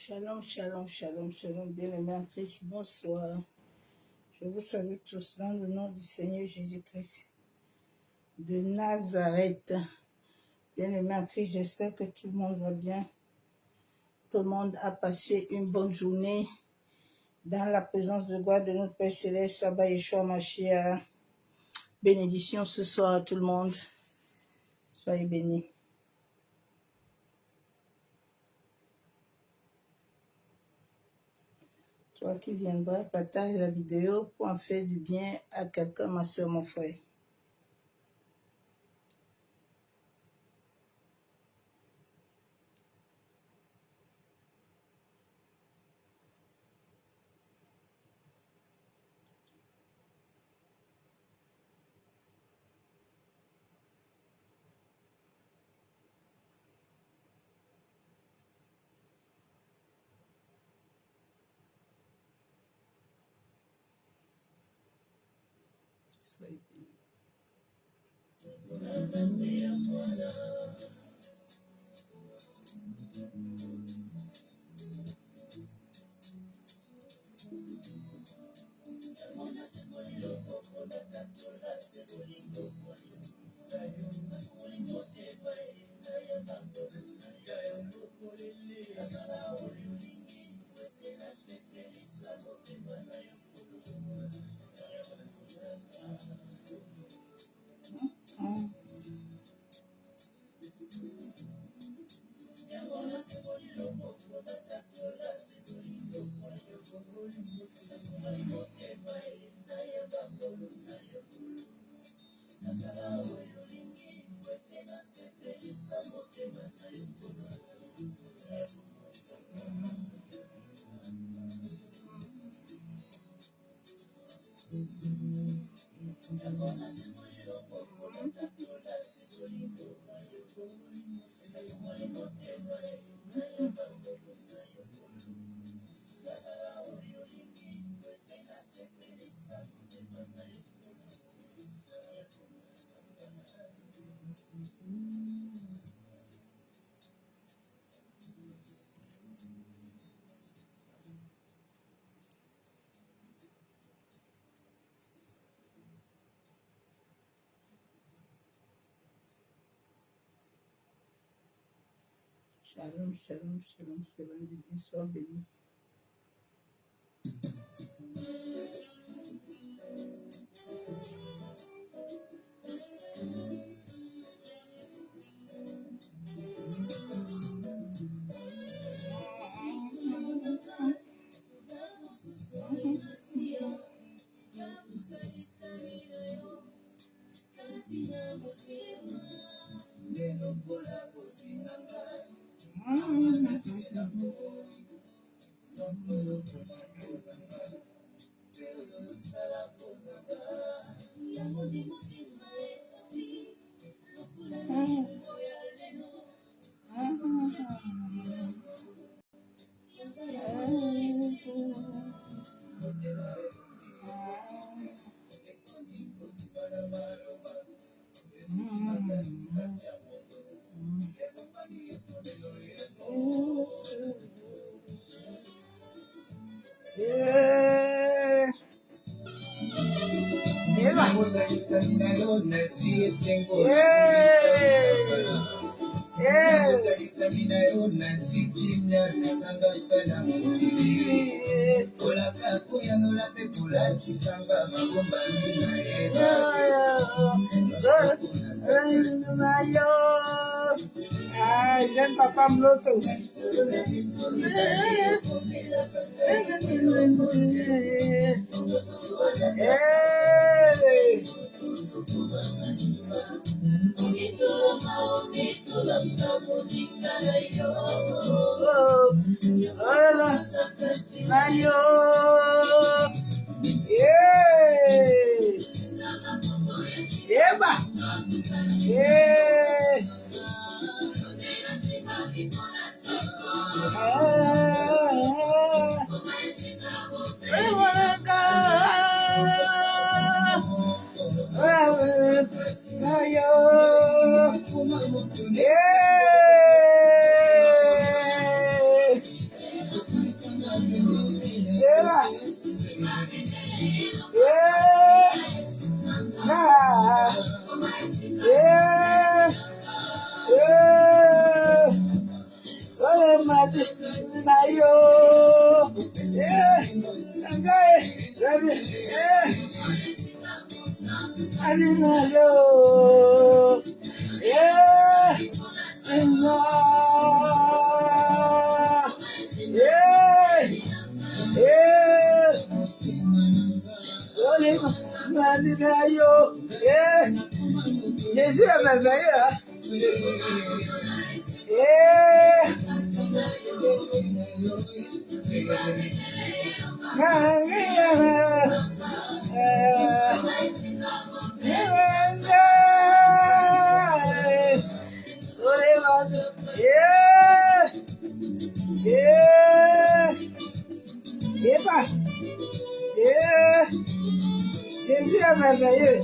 Shalom, shalom, shalom, shalom, bien-aimés en Christ, bonsoir. Je vous salue tous dans le nom du Seigneur Jésus-Christ de Nazareth. Bien-aimés en Christ, j'espère que tout le monde va bien. Tout le monde a passé une bonne journée dans la présence de gloire de notre Père Céleste, Abba Yeshua Mashiach. Bénédiction ce soir à tout le monde. Soyez bénis. Toi qui viendras, partage la vidéo pour en faire du bien à quelqu'un, ma soeur, mon frère. Soyez bénis. Shalom, shalom, shalom, c'est vendredi, sois béni. Yeah. J'aime papa Mloto. Jésus est merveilleux. Yeah. Jésus est merveilleux.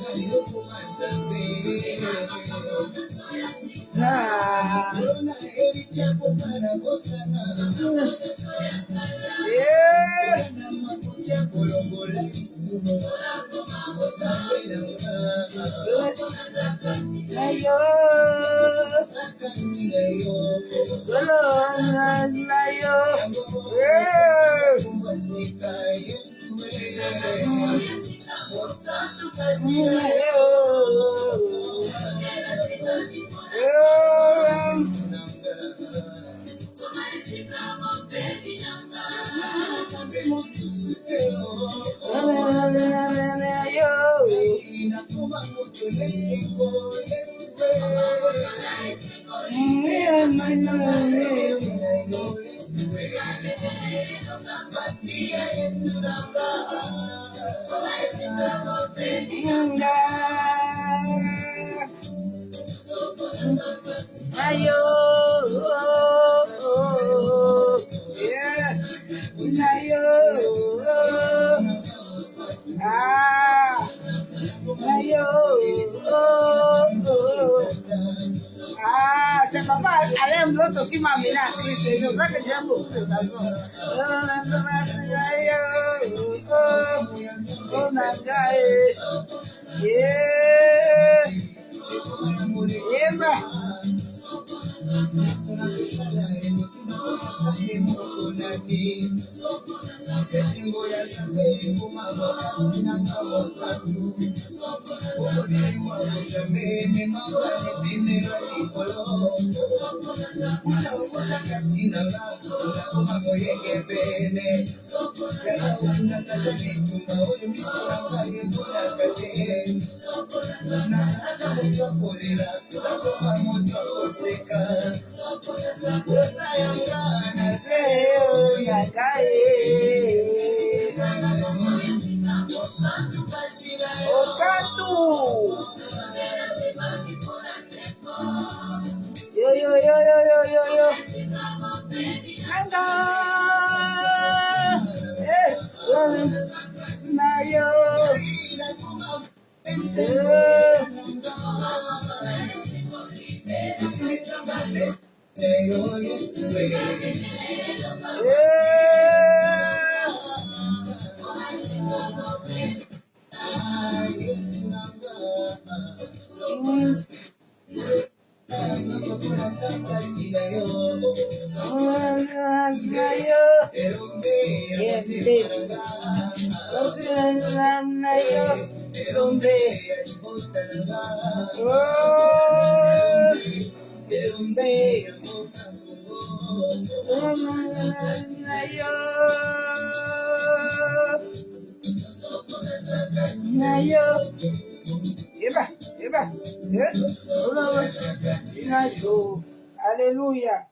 C'est papa, elle aime l'autre qui m'a amené à Christ. C'est pour ça que j'aime beaucoup cette chanson. Alléluia.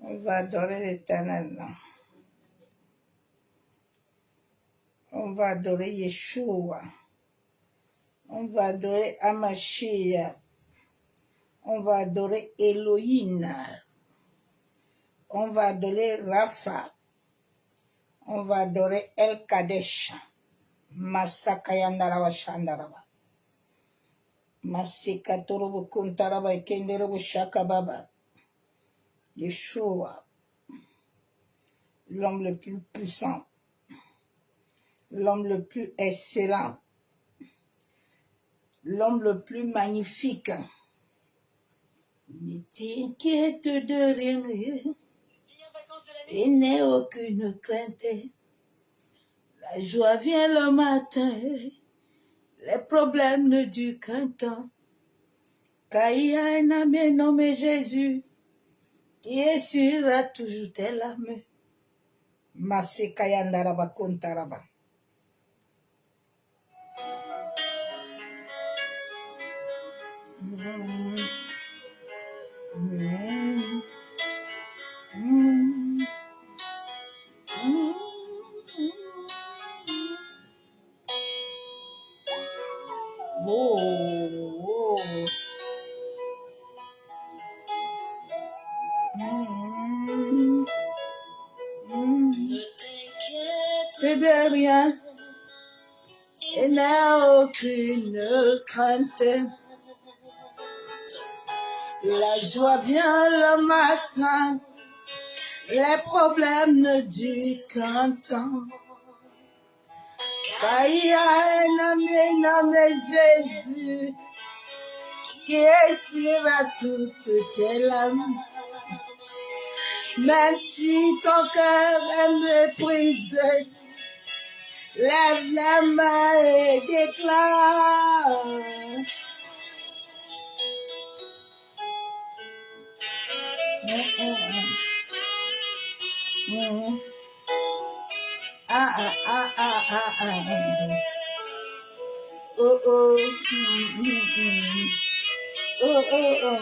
On va adorer l'Éternel. On va adorer Yeshua. On va adorer Amashia. On va adorer Elohim. On va adorer Rapha. On va adorer El Kadesh. Masakayandaraba Shandaraba. Masikatorobo Kuntaraba Kenderobo Shakababa. Yeshua, l'homme le plus puissant, l'homme le plus excellent, l'homme le plus magnifique, Ne t'inquiète de rien, il n'est aucune crainte. La joie vient le matin, les problèmes ne durent qu'un temps. Car il y a un ami nommé Jésus qui essuiera toujours tes larmes. Masekayandaraba kontaraba. Ne t'inquiète de rien et n'a aucune crainte. La joie vient le matin, les problèmes ne durent qu'un temps. Car il y a un ami nommé Jésus qui essuiera toutes tes larmes. Même si ton cœur est méprisé, lève la main et déclare. Oh oh. Oh oh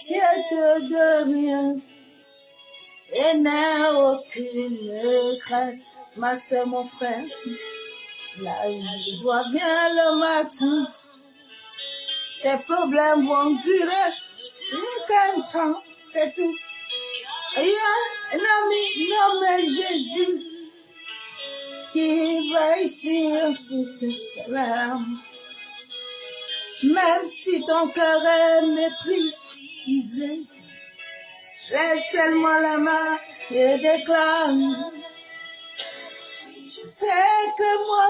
T'inquiète de rien et n'a aucune crainte, ma soeur, mon frère. La joie vient le matin, tes problèmes vont durer qu'un temps, c'est tout. Il y a un ami nommé Jésus qui va essuyer toutes tes larmes. Même si ton cœur est méprisé, lève seulement la main et déclare. C'est que moi,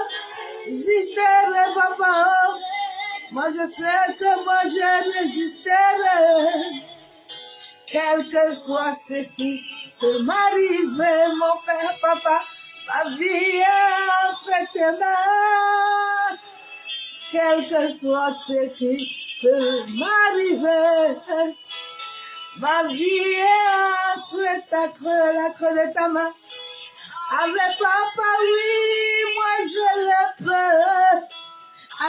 j'existerai, papa. Moi, je sais que moi, je résisterai. Quel que soit ce qui peut m'arriver, mon père, papa, ma vie est entre tes mains. Quel que soit ce qui peut m'arriver, ma vie est entre la creux de ta main. Avec papa, oui, moi je le peux.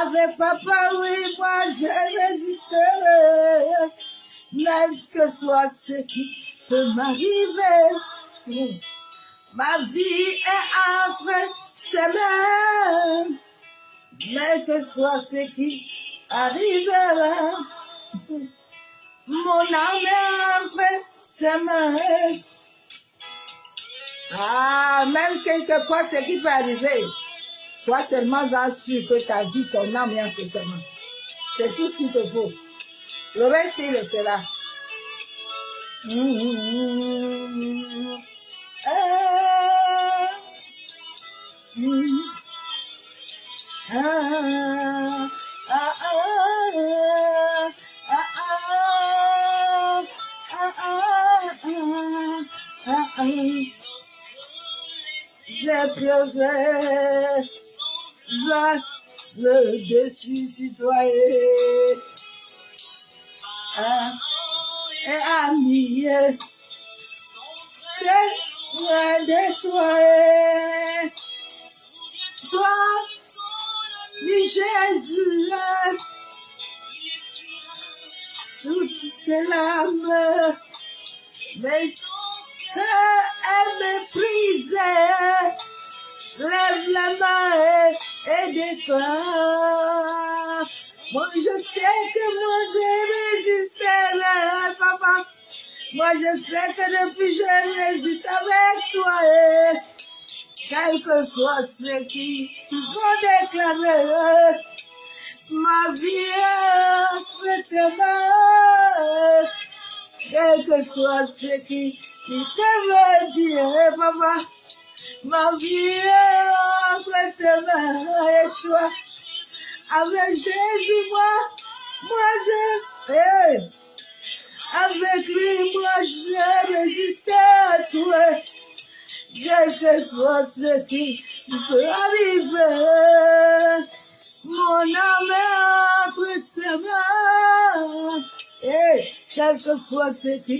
Avec papa, oui, moi je résisterai. Même que soit ce qui peut m'arriver, ma vie est entre ses mains. Même que soit ce qui arrivera, mon âme est entre ses mains. Ah, même quelquefois ce qui peut arriver, sois seulement sûr que ta vie, ton âme est entre ses mains. C'est tout ce qu'il te faut. Le reste, il le fera. J'ai pleuré le dessus citoyen. Et ami, t'es loin de toi. Toi, oui, Jésus, toutes tes larmes, mais cœur est méprisé. Lève la main et déclare. Moi, je sais que moi, je résisterai, papa. Moi, je sais que depuis je résiste avec toi. Quel que soit ce qui vont déclarer, ma vie est entre tes mains. quel que soit ce qui te veut dire, papa. Ma vie est entre tes mains, Yeshua. Avec Jésus, moi je... Hey. Avec lui, moi je résiste à toi. Quel que soit ce qui peut arriver, mon âme est entre ses mains. Hey. Quel que soit ce qui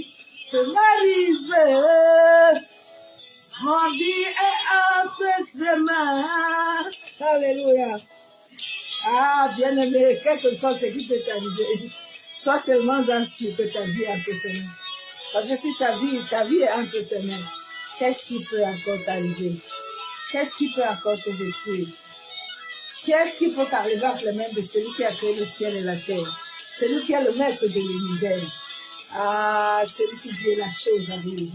peut m'arriver, mon vie est entre ses mains. Alléluia. Ah, bien-aimé, quel que soit ce qui peut t'arriver, sois seulement dans ce que ta vie est entre ses mains. Parce que si ta vie est entre ses mains, qu'est-ce qui peut encore t'arriver? Qu'est-ce qui peut encore te détruire? Qu'est-ce qui peut t'arriver entre les mains de celui qui a créé le ciel et la terre? Celui qui est le maître de l'univers. Ah, celui qui dit la chose arrive.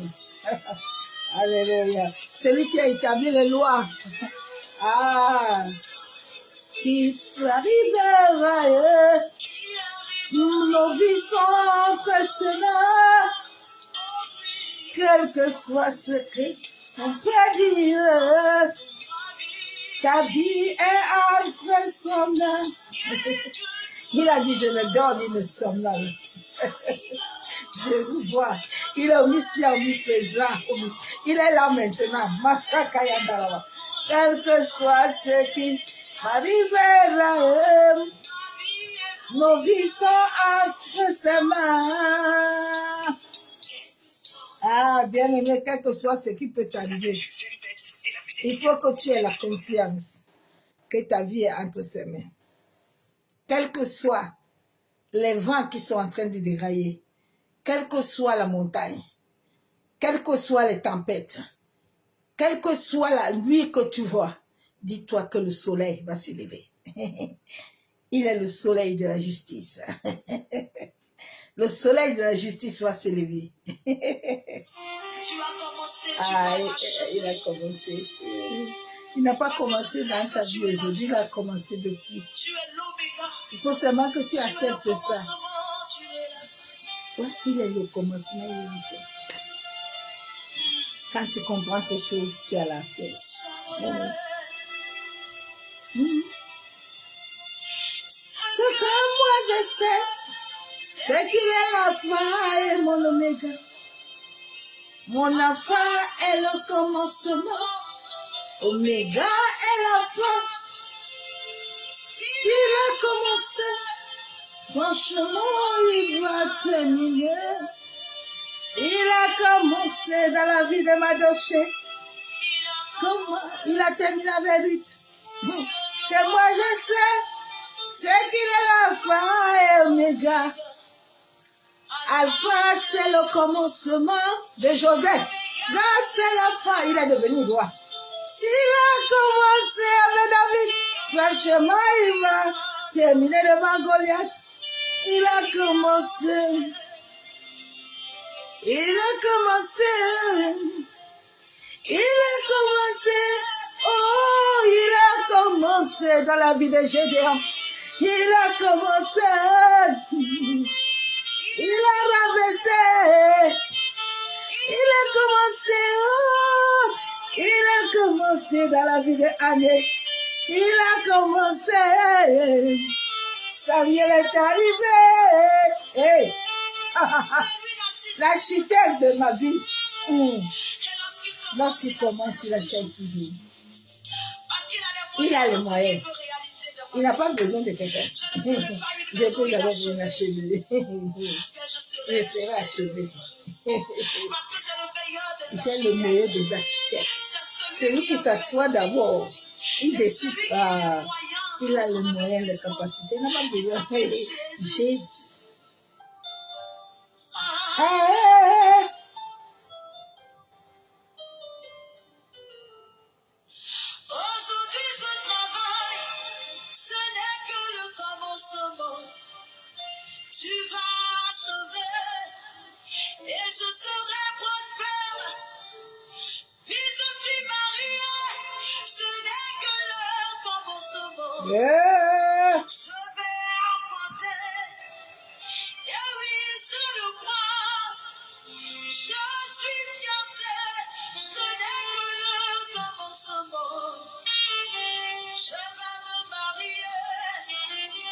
Alléluia. Celui qui a établi les lois. Ah, qui peut arriver. Nos vies sont entre ses mains. Quel que soit ce qu'on peut dire, ta vie est entre son main. Il a dit, je le donne, il me somnole. Je vous vois. Il est omniscient, il est là maintenant. Massaka Yandalawa. Quel que soit ce qui m'arrivera, nos vies sont entre ses mains. Ah, bien aimé, quel que soit ce qui peut t'arriver, il faut que tu aies la conscience que ta vie est entre ses mains. Quels que soient les vents qui sont en train de dérailler, quelle que soit la montagne, quelles que soient les tempêtes, quelle que soit la nuit que tu vois, dis-toi que le soleil va se lever. Il est le soleil de la justice. Le soleil de la justice va se lever. Tu as commencé, il a commencé. Il n'a pas commencé dans ta vie aujourd'hui, il a commencé depuis. Tu es l'oméga. Il faut seulement que tu acceptes ça. Ouais, il est le commencement, il est le fait. Quand tu comprends ces choses, tu as la paix. Ce que moi je sais, c'est qu'il est l'alpha et mon oméga. Mon alpha est le commencement, oméga est la fin. S'il a commencé, franchement, il va terminer. Il a commencé dans la vie de Madoché. Comment il a terminé avec Ruth. Que moi je sais, c'est qu'il est l'alpha et oméga. Alpha, c'est le commencement de Joseph. Là, c'est la fin. Il est devenu roi. S'il a commencé avec David, franchement, il va terminer devant Goliath. Il a commencé. Il a commencé. Oh, il a commencé dans la vie de Gédéon. Il a commencé. Il a rabaissé. Il a commencé dans la vie de Anne. Il a commencé. Samuel est arrivé. Hey. L'architecte de ma vie. Lorsqu'il commence, il achète toujours. Il a les moyens. Il n'a pas besoin de quelqu'un. Je peux d'abord venir achever. Je serai achevé. C'est le meilleur des architectes. C'est lui qui s'assoit d'abord. Il décide. Il a les moyens, les capacités. Il n'a pas besoin. Jésus. Aujourd'hui je travaille, ce n'est que le commencement. Tu vas sauver et je serai prospère. Puis je suis mariée, ce n'est que le commencement. Yeah. Je vais enfanter, et oui, je le crois.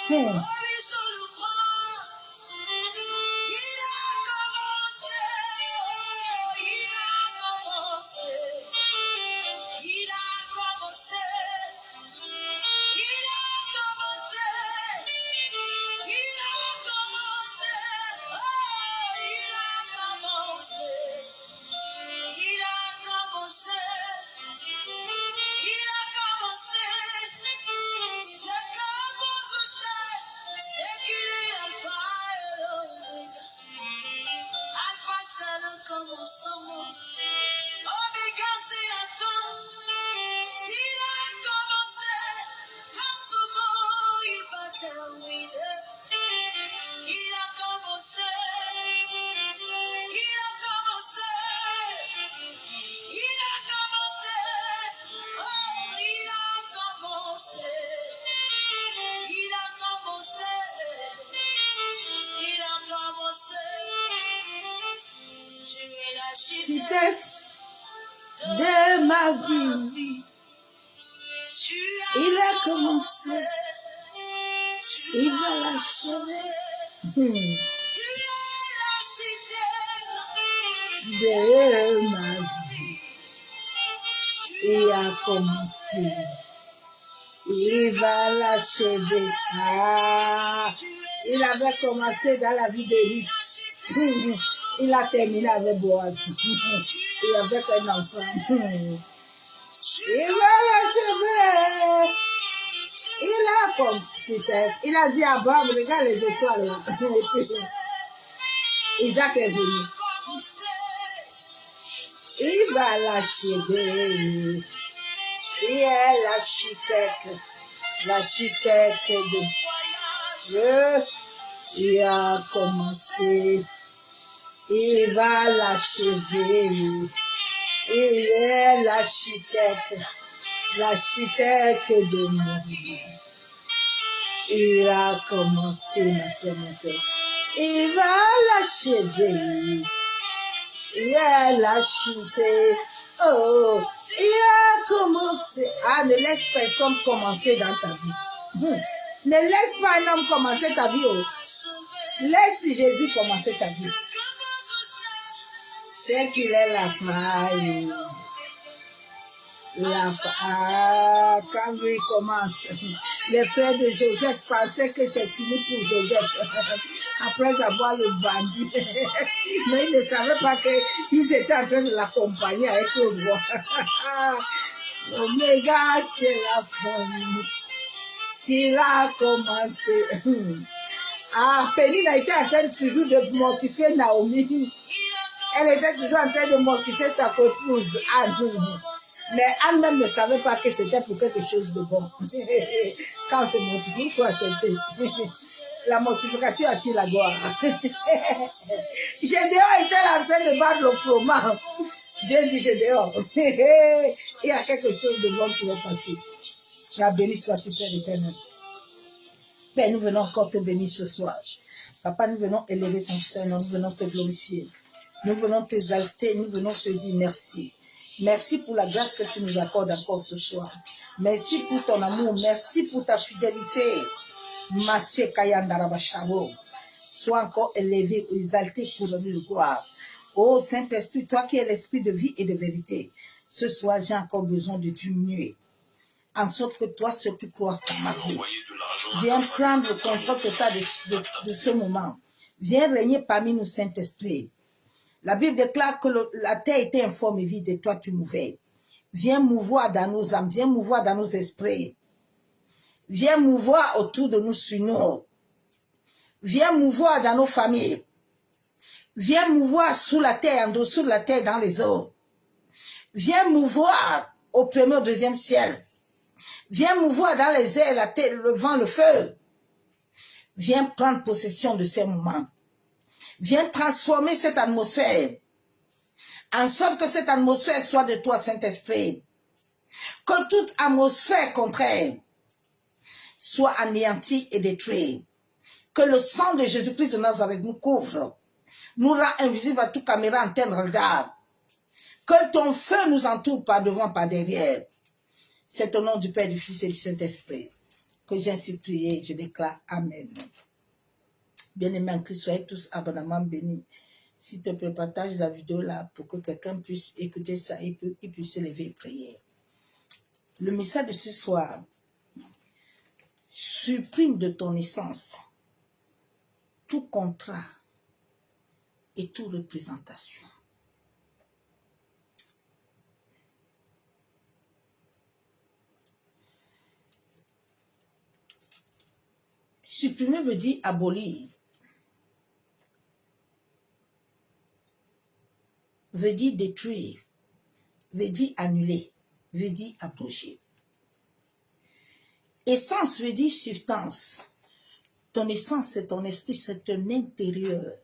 Hmm. Oh oui, je le crois. Il a commencé. Oh, il a commencé. Il a commencé. Il a commencé. Il a commencé. Oh, il a commencé. Il a commencé. Il a commencé. C'est comme je sais. C'est qu'il est Alpha et l'Oméga. Alpha, c'est le commencement. Oméga, c'est la fin. S'il a commencé, par ce mot, il va terminer. Il a commencé. Il a commencé. Il a commencé. Oh, il a commencé. Il a commencé. Il a commencé. Tu es l'architecte De ma vie, vie. Tu il as a commencé, Tu il as va l'achever. Tu Hmm. es l'architecte De ma vie, Tu il a commencé, il va l'achever. Ah, il avait commencé dans la vie de Ruth. Hmm. Il a terminé avec Boaz. Il avait un enfant. Hmm. Il va l'achever. Il a commencé. Il a dit à Abraham, regarde les étoiles là. Et puis, Isaac est venu. Il va l'achever. Il est l'architecte de Dieu. Il a commencé. Il va l'achever. Il est l'architecte de mon vie. Il a commencé, ma soeur, mon frère. Il va l'achever. Il est l'architecte. Oh, il a commencé. Ah, ne laisse personne commencer dans ta vie. Ne laisse pas un homme commencer ta vie. Oh. Laisse Jésus commencer ta vie. C'est qu'il est la faille. La faille. Quand lui commence, les frères de Joseph pensaient que c'est fini pour Joseph. Après avoir le vendu. Mais ils ne savaient pas qu'ils étaient en train de l'accompagner avec le roi. Oméga, c'est la fin. S'il a commencé. Ah, Péline a été en train toujours de mortifier Naomi. Elle était toujours en train de mortifier sa épouse, Anne. Mais Anne même ne savait pas que c'était pour quelque chose de bon. Quand on te mortifie, il faut accepter. La mortification attire la gloire. Gédéon était en train de battre le froment. Dieu dit Gédéon, il y a quelque chose de bon qui va passer. Tu as béni sois-tu, Père éternel. Père, nous venons encore te bénir ce soir. Papa, nous venons élever ton Saint-Nom, nous venons te glorifier. Nous venons t'exalter, nous venons te dire merci. Merci pour la grâce que tu nous accordes encore ce soir. Merci pour ton amour, merci pour ta fidélité. Massé Kayandarabashabo. Sois encore élevé, exalté pour donner le gloire. Ô Saint-Esprit, toi qui es l'esprit de vie et de vérité, ce soir j'ai encore besoin de diminuer. En sorte que toi seul tu crois dans ma vie. Viens prendre le contrôle total de ce moment. Viens régner parmi nous, Saint-Esprit. La Bible déclare que la terre était informe et vide et toi tu mouvais. Viens mouvoir dans nos âmes, viens mouvoir dans nos esprits. Viens mouvoir autour de nous sur nous. Viens mouvoir dans nos familles. Viens mouvoir sous la terre, en dessous de la terre, dans les eaux. Viens mouvoir au premier, au deuxième ciel. Viens mouvoir dans les airs, la terre, le vent, le feu. Viens prendre possession de ces moments. Viens transformer cette atmosphère. En sorte que cette atmosphère soit de toi, Saint-Esprit. Que toute atmosphère contraire soit anéantie et détruite. Que le sang de Jésus-Christ de Nazareth nous couvre. Nous rend invisible à toute caméra, antenne, regard. Que ton feu nous entoure par devant, par derrière. C'est au nom du Père, du Fils et du Saint-Esprit. que j'ai ainsi prié, je déclare Amen. Bien-aimés en Christ, soyez tous abondamment bénis. S'il te plaît, partage la vidéo là pour que quelqu'un puisse écouter ça et il puisse se lever et prier. Le message de ce soir, supprime de ton essence tout contrat et toute représentation. Supprimer veut dire abolir, veut dire détruire, veut dire annuler, veut dire abroger. Essence veut dire substance. Ton essence, c'est ton esprit, c'est ton intérieur.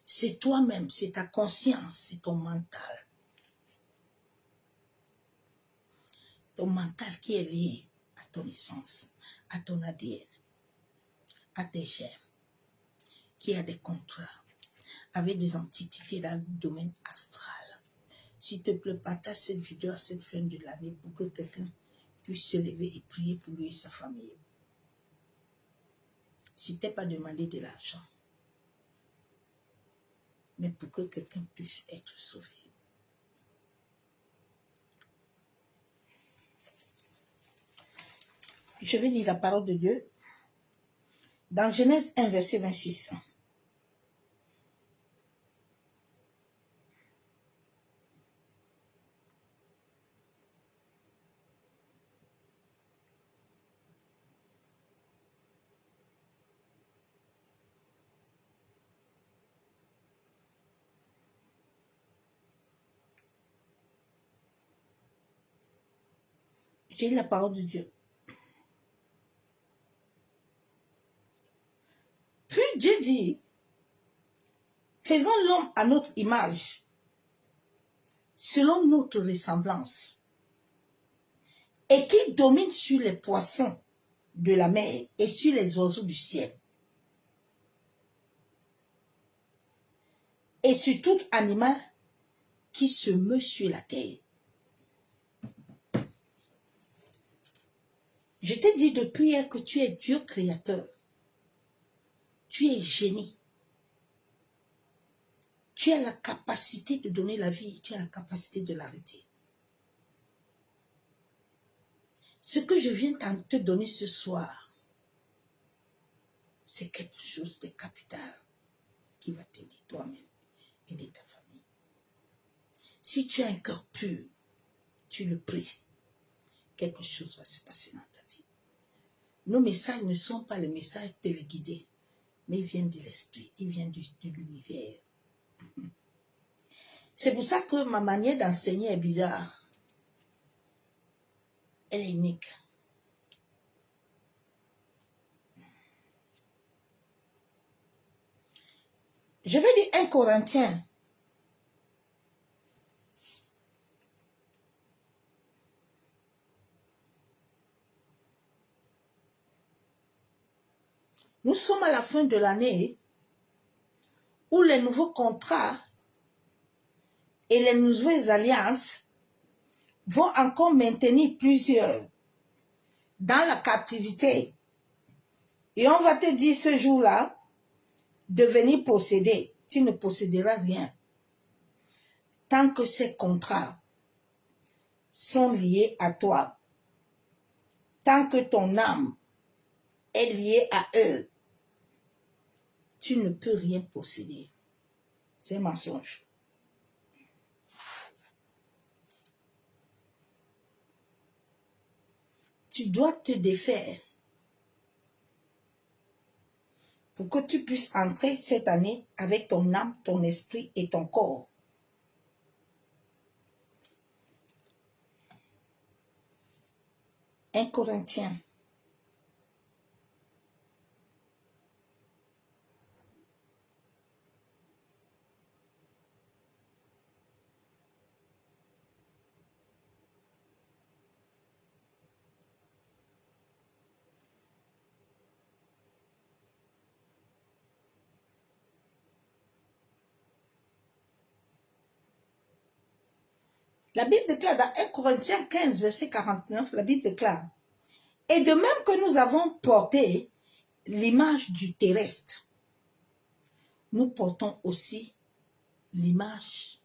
C'est toi-même, c'est ta conscience, c'est ton mental. Ton mental qui est lié à ton essence, à ton ADN, à tes germes, qui a des contrats avec des entités dans le domaine astral. S'il te plaît, partage cette vidéo à cette fin de l'année pour que quelqu'un puisse se lever et prier pour lui et sa famille. Je ne t'ai pas demandé de l'argent, mais pour que quelqu'un puisse être sauvé. Je vais lire la parole de Dieu dans Genèse 1, verset 26. J'ai lu la parole de Dieu. Puis Dieu dit, faisons l'homme à notre image, selon notre ressemblance, et qui domine sur les poissons de la mer et sur les oiseaux du ciel, et sur tout animal qui se meut sur la terre. Je t'ai dit depuis hier que tu es Dieu créateur. Tu es génie. Tu as la capacité de donner la vie. Tu as la capacité de l'arrêter. Ce que je viens te donner ce soir, c'est quelque chose de capital qui va t'aider toi-même et de ta famille. Si tu as un cœur pur, tu le pries, quelque chose va se passer dans ta vie. Nos messages ne sont pas les messages téléguidés, mais ils viennent de l'esprit, ils viennent de l'univers. C'est pour ça que ma manière d'enseigner est bizarre. Elle est unique. Je vais lire 1 Corinthiens. Nous sommes à la fin de l'année où les nouveaux contrats et les nouvelles alliances vont encore maintenir plusieurs dans la captivité. Et on va te dire ce jour-là de venir posséder. Tu ne posséderas rien tant que ces contrats sont liés à toi. Tant que ton âme est liée à eux, tu ne peux rien posséder. C'est un mensonge. Tu dois te défaire pour que tu puisses entrer cette année avec ton âme, ton esprit et ton corps. Un Corinthiens. La Bible déclare dans 1 Corinthiens 15, verset 49, la Bible déclare, Et de même que nous avons porté l'image du terrestre, nous portons aussi l'image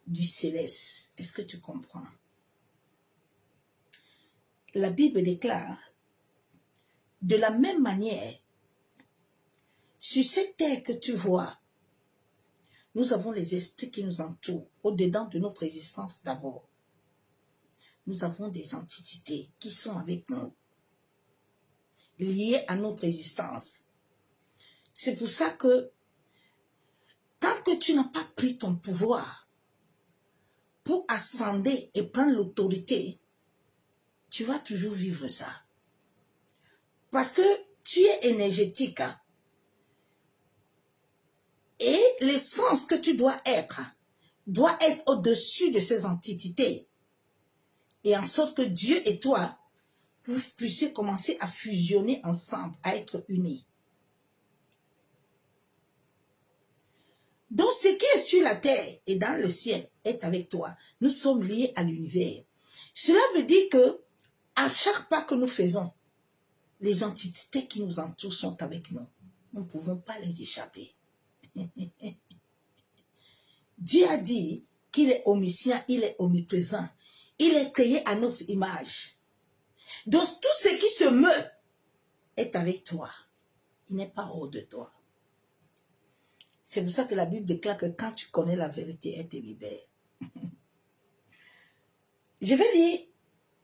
du céleste. Est-ce que tu comprends? La Bible déclare, de la même manière, sur cette terre que tu vois, nous avons les esprits qui nous entourent, au-dedans de notre existence d'abord. Nous avons des entités qui sont avec nous, liées à notre existence. C'est pour ça que, tant que tu n'as pas pris ton pouvoir pour ascender et prendre l'autorité, tu vas toujours vivre ça. Parce que tu es énergétique, hein? Et l'essence que tu dois être au-dessus de ces entités. Et en sorte que Dieu et toi, vous puissiez commencer à fusionner ensemble, à être unis. Donc ce qui est sur la terre et dans le ciel est avec toi. Nous sommes liés à l'univers. Cela veut dire que à chaque pas que nous faisons, les entités qui nous entourent sont avec nous. Nous ne pouvons pas les échapper. Dieu a dit qu'il est omniscient, il est omniprésent. Il est créé à notre image. Donc tout ce qui se meut est avec toi. Il n'est pas hors de toi. C'est pour ça que la Bible déclare que quand tu connais la vérité, elle te libère. Je vais lire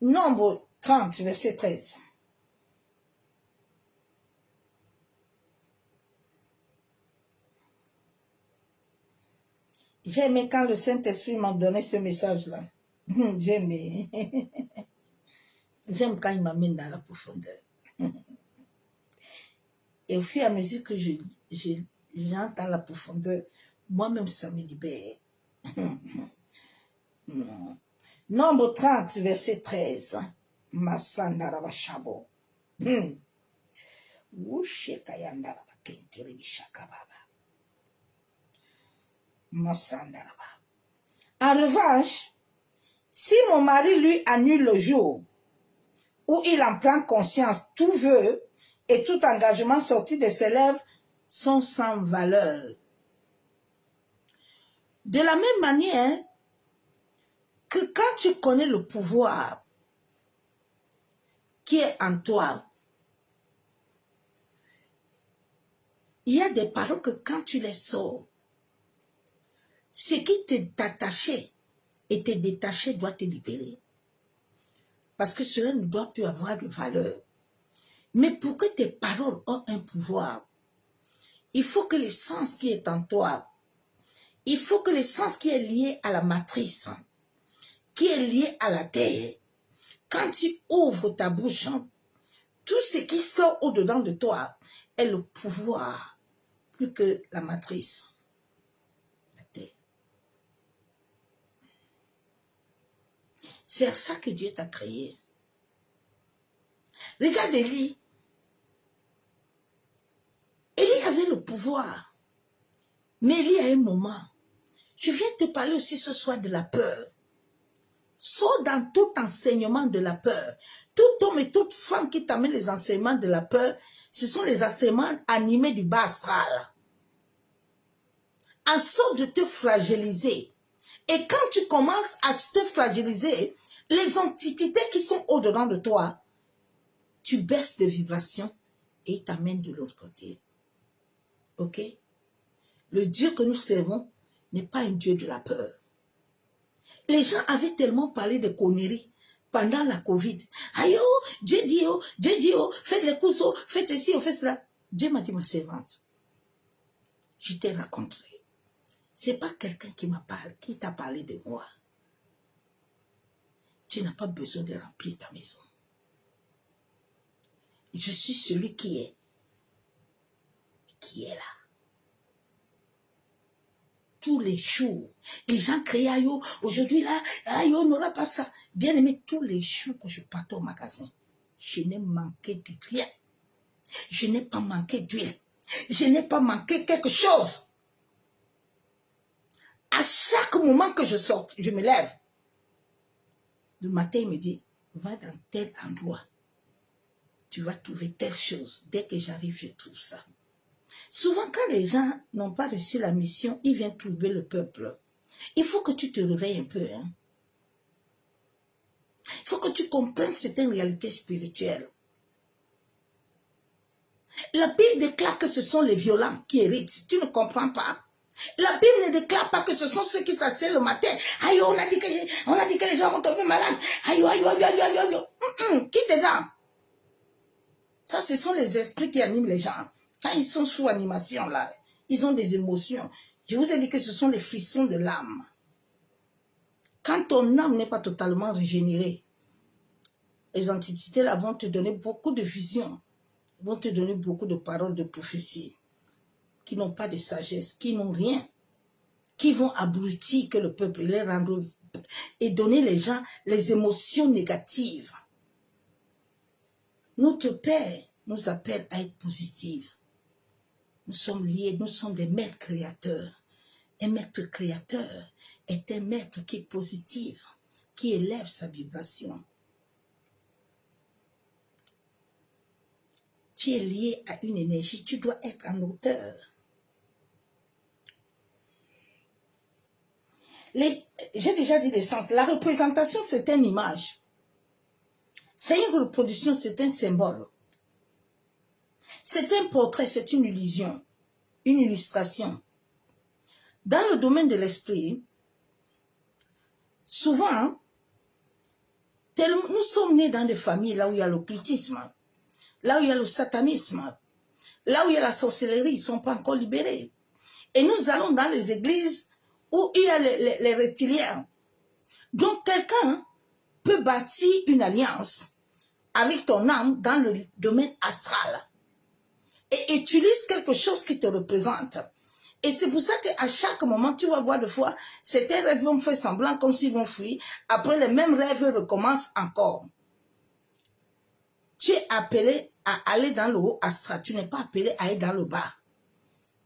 Nombre 30, verset 13. J'ai aimé quand le Saint-Esprit m'a donné ce message-là. J'ai aimé. J'aime quand il m'amène dans la profondeur. Et au fur et à mesure que j'entends la profondeur, moi-même, ça me libère. Nombre 30, verset 13. Masandaraba Shabo. Wushekayandaraba Kentiri Shakababa. Masandaraba. En revanche, si mon mari lui annule le jour où il en prend conscience, tout vœu et tout engagement sorti de ses lèvres sont sans valeur. De la même manière que quand tu connais le pouvoir qui est en toi, il y a des paroles que quand tu les sors, ce qui t'attachait et te détaché doit te libérer. Parce que cela ne doit plus avoir de valeur. Mais pour que tes paroles aient un pouvoir, il faut que le sens qui est en toi, il faut que le sens qui est lié à la matrice, qui est lié à la terre, quand tu ouvres ta bouche, tout ce qui sort au-dedans de toi est le pouvoir, plus que la matrice, la terre. C'est à ça que Dieu t'a créé. Regarde Élie. Élie avait le pouvoir. Mais Élie a un moment. Je viens te parler aussi ce soir de la peur. Sors dans tout enseignement de la peur. Tout homme et toute femme qui t'amène les enseignements de la peur, ce sont les enseignements animés du bas astral. En sorte de te fragiliser. Et quand tu commences à te fragiliser, les entités qui sont au-dedans de toi, tu baisses de vibration et ils t'amènent de l'autre côté. Ok? Le Dieu que nous servons n'est pas un Dieu de la peur. Les gens avaient tellement parlé de conneries pendant la Covid. Aïe, oh, Dieu dit, oh, faites les courses, oh, faites ceci, oh, faites cela. Dieu m'a dit, ma servante, je t'ai rencontré. Ce n'est pas quelqu'un qui m'a parlé, qui t'a parlé de moi. Tu n'as pas besoin de remplir ta maison. Je suis celui qui est là. Tous les jours, les gens crient, aïe, aujourd'hui là, aïe, on n'aura pas ça. Bien aimé, tous les jours que je partais au magasin, je n'ai manqué de rien. Je n'ai pas manqué d'huile. Je n'ai pas manqué quelque chose. À chaque moment que je sors, je me lève. Le matin, il me dit, va dans tel endroit. tu vas trouver telle chose. Dès que j'arrive, je trouve ça. Souvent, quand les gens n'ont pas reçu la mission, ils viennent trouver le peuple. Il faut que tu te réveilles un peu. Hein. Il faut que tu comprennes certaines réalités spirituelles. La Bible déclare que ce sont les violents qui héritent. Tu ne comprends pas. La Bible ne déclare pas que ce sont ceux qui s'asseyent le matin. Aïe, on a dit que les gens vont tomber malades. Aïe, aïe, aïe, aïe, aïe, aïe. Qui dedans? Ça, ce sont les esprits qui animent les gens. Quand ils sont sous animation, là, ils ont des émotions. Je vous ai dit que ce sont les frissons de l'âme. Quand ton âme n'est pas totalement régénérée, les entités là vont te donner beaucoup de visions, vont te donner beaucoup de paroles de prophétie, qui n'ont pas de sagesse, qui n'ont rien, qui vont abrutir que le peuple les rendre et donner les gens les émotions négatives. Notre Père nous appelle à être positifs. Nous sommes liés, nous sommes des maîtres créateurs. Un maître créateur est un maître qui est positif, qui élève sa vibration. Tu es lié à une énergie, tu dois être en hauteur. J'ai déjà dit l'essence. La représentation, c'est une image. C'est une reproduction, c'est un symbole. C'est un portrait, c'est une illusion, une illustration. Dans le domaine de l'esprit, souvent, nous sommes nés dans des familles là où il y a l'occultisme, là où il y a le satanisme, là où il y a la sorcellerie, ils ne sont pas encore libérés. Et nous allons dans les églises où il y a les reptiliens. Donc, quelqu'un peut bâtir une alliance avec ton âme dans le domaine astral et utilise quelque chose qui te représente. Et c'est pour ça qu'à chaque moment, tu vas voir des fois, certains rêves vont faire semblant comme s'ils vont fuir. Après, les mêmes rêves recommencent encore. Tu es appelé à aller dans le haut astral. Tu n'es pas appelé à aller dans le bas.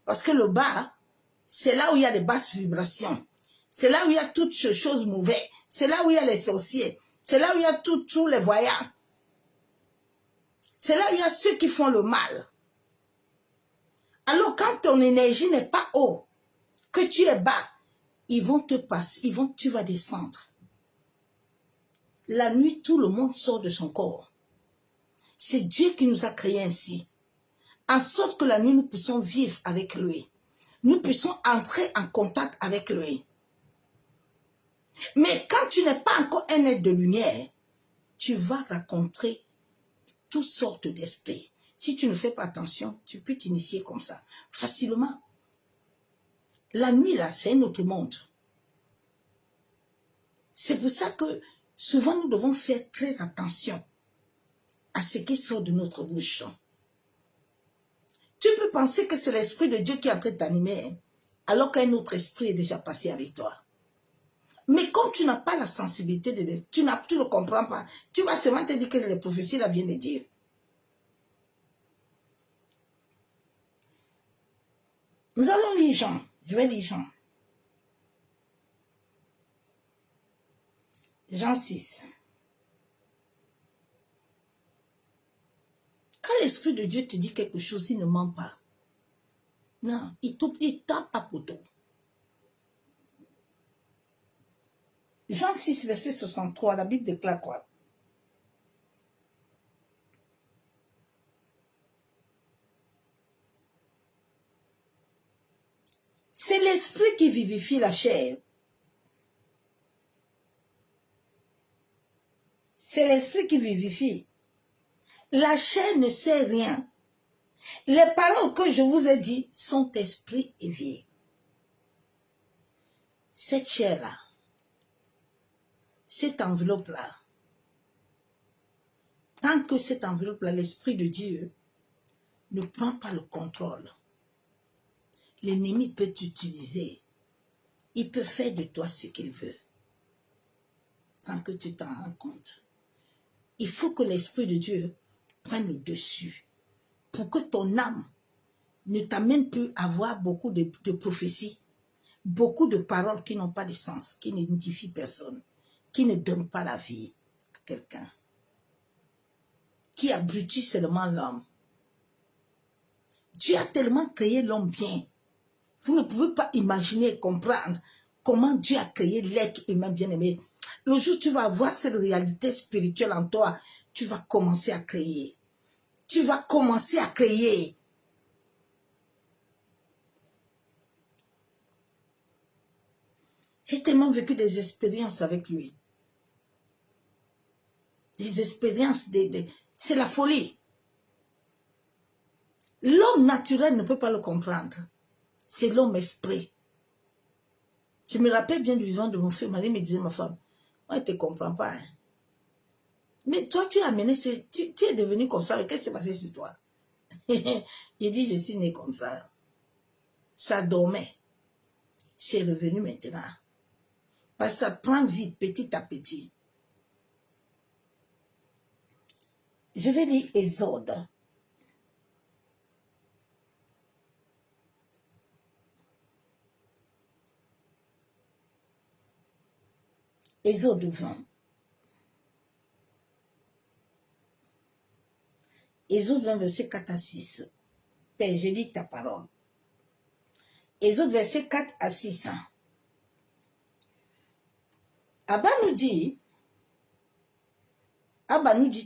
Parce que le bas, c'est là où il y a des basses vibrations. C'est là où il y a toutes ces choses mauvaises. C'est là où il y a les sorciers. C'est là où il y a tous les voyants. C'est là où il y a ceux qui font le mal. Alors, quand ton énergie n'est pas haut, que tu es bas, ils vont te passer, tu vas descendre. La nuit, tout le monde sort de son corps. C'est Dieu qui nous a créés ainsi. En sorte que la nuit, nous puissions vivre avec lui. Nous puissions entrer en contact avec lui. Mais quand tu n'es pas encore un être de lumière, tu vas rencontrer toutes sortes d'esprits. Si tu ne fais pas attention, tu peux t'initier comme ça, facilement. La nuit, là, c'est un autre monde. C'est pour ça que souvent, nous devons faire très attention à ce qui sort de notre bouche. Tu peux penser que c'est l'Esprit de Dieu qui est en train de t'animer, alors qu'un autre esprit est déjà passé avec toi. Mais comme tu n'as pas la sensibilité, tu ne comprends pas, tu vas seulement te dire que les prophéties là viennent de Dieu. Nous allons lire Jean. Je vais lire Jean. Jean 6. Quand l'Esprit de Dieu te dit quelque chose, il ne ment pas. Non, il tape à poteau. Jean 6, verset 63, la Bible déclare quoi? C'est l'Esprit qui vivifie la chair. C'est l'Esprit qui vivifie. La chair ne sait rien. Les paroles que je vous ai dites sont esprit et vie. Cette chair-là, cette enveloppe-là, tant que cette enveloppe-là, l'Esprit de Dieu, ne prend pas le contrôle, l'ennemi peut t'utiliser. Il peut faire de toi ce qu'il veut, sans que tu t'en rends compte. Il faut que l'Esprit de Dieu prenne le dessus pour que ton âme ne t'amène plus à avoir beaucoup de prophéties, beaucoup de paroles qui n'ont pas de sens, qui n'identifient personne, qui ne donnent pas la vie à quelqu'un, qui abrutit seulement l'homme. Dieu a tellement créé l'homme bien. Vous ne pouvez pas imaginer et comprendre comment Dieu a créé l'être humain bien-aimé. Le jour où tu vas avoir cette réalité spirituelle en toi, tu vas commencer à créer. Tu vas commencer à créer. J'ai tellement vécu des expériences avec lui. Des expériences, c'est la folie. L'homme naturel ne peut pas le comprendre. C'est l'homme esprit. Je me rappelle bien du vivant de mon frère. Marie me disait, ma femme, moi, je ne te comprends pas. Hein. Mais toi, tu as amené, tu es devenu comme ça. Qu'est-ce qui s'est passé sur toi? Il dit, je suis né comme ça. Ça dormait. C'est revenu maintenant. Parce que ça prend vie petit à petit. Je vais lire Exode. Exode 20. Exode 20, verset 4 à 6. Père, je lis ta parole. Exode, verset 4 à 6. Abba nous dit,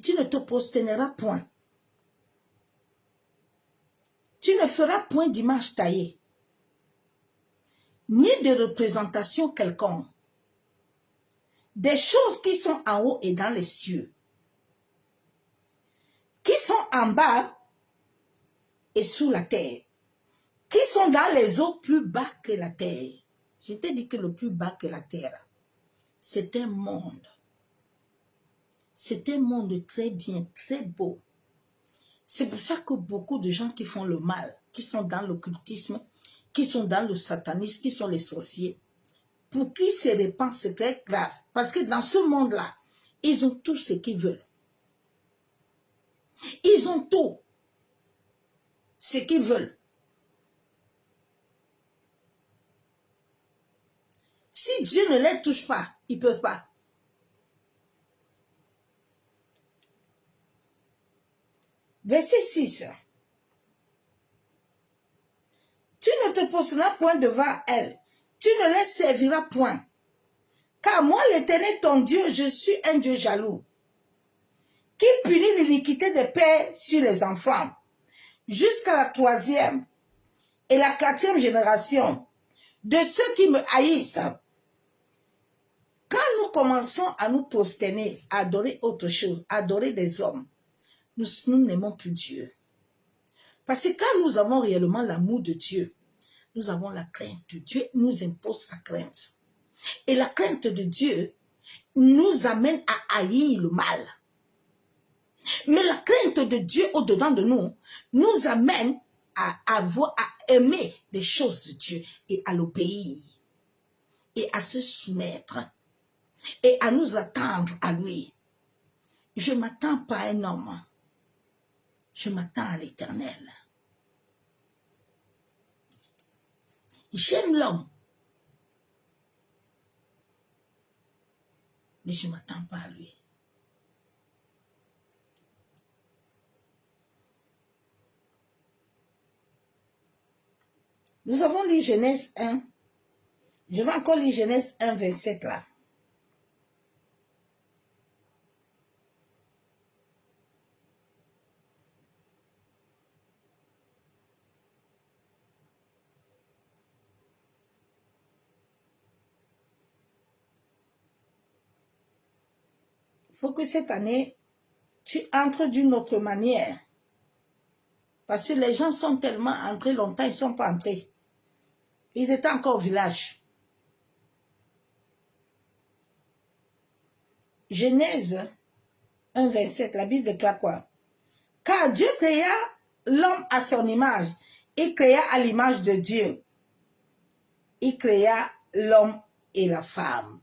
tu ne te prosterneras point. Tu ne feras point d'image taillée, ni de représentation quelconque. Des choses qui sont en haut et dans les cieux, qui sont en bas et sous la terre, qui sont dans les eaux plus bas que la terre. Je t'ai dit que le plus bas que la terre, c'est un monde. C'est un monde très bien, très beau. C'est pour ça que beaucoup de gens qui font le mal, qui sont dans l'occultisme, qui sont dans le satanisme, qui sont les sorciers, pour qui se répand, c'est très grave. Parce que dans ce monde-là, ils ont tout ce qu'ils veulent. Ils ont tout ce qu'ils veulent. Si Dieu ne les touche pas, ils ne peuvent pas. Verset 6. Tu ne te poseras point devant elle. Tu ne les serviras point. Car moi, l'Éternel, ton Dieu, je suis un Dieu jaloux, qui punit l'iniquité des pères sur les enfants, jusqu'à la 3e et la 4e génération de ceux qui me haïssent. Quand nous commençons à nous prosterner, à adorer autre chose, à adorer des hommes, nous n'aimons plus Dieu. Parce que quand nous avons réellement l'amour de Dieu, nous avons la crainte de Dieu, nous impose sa crainte. Et la crainte de Dieu nous amène à haïr le mal. Mais la crainte de Dieu au-dedans de nous, nous amène à aimer les choses de Dieu et à l'obéir et à se soumettre et à nous attendre à lui. Je ne m'attends pas à un homme, je m'attends à l'Éternel. J'aime l'homme, mais je ne m'attends pas à lui. Nous avons lu Genèse 1. Je vais encore lire Genèse 1, 27 là. Il faut que cette année, tu entres d'une autre manière. Parce que les gens sont tellement entrés longtemps, ils ne sont pas entrés. Ils étaient encore au village. Genèse 1, 27, la Bible déclare quoi? Car Dieu créa l'homme à son image. Il créa à l'image de Dieu. Il créa l'homme et la femme.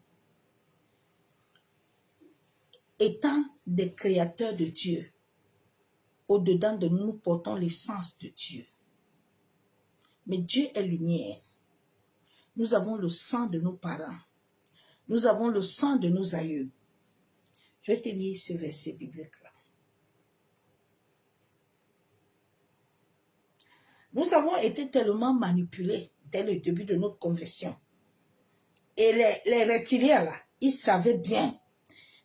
Étant des créateurs de Dieu, au-dedans de nous, nous portons l'essence de Dieu. Mais Dieu est lumière. Nous avons le sang de nos parents. Nous avons le sang de nos aïeux. Je vais te lire ce verset biblique-là. Nous avons été tellement manipulés dès le début de notre conversion. Et les reptiliens, là, ils savaient bien.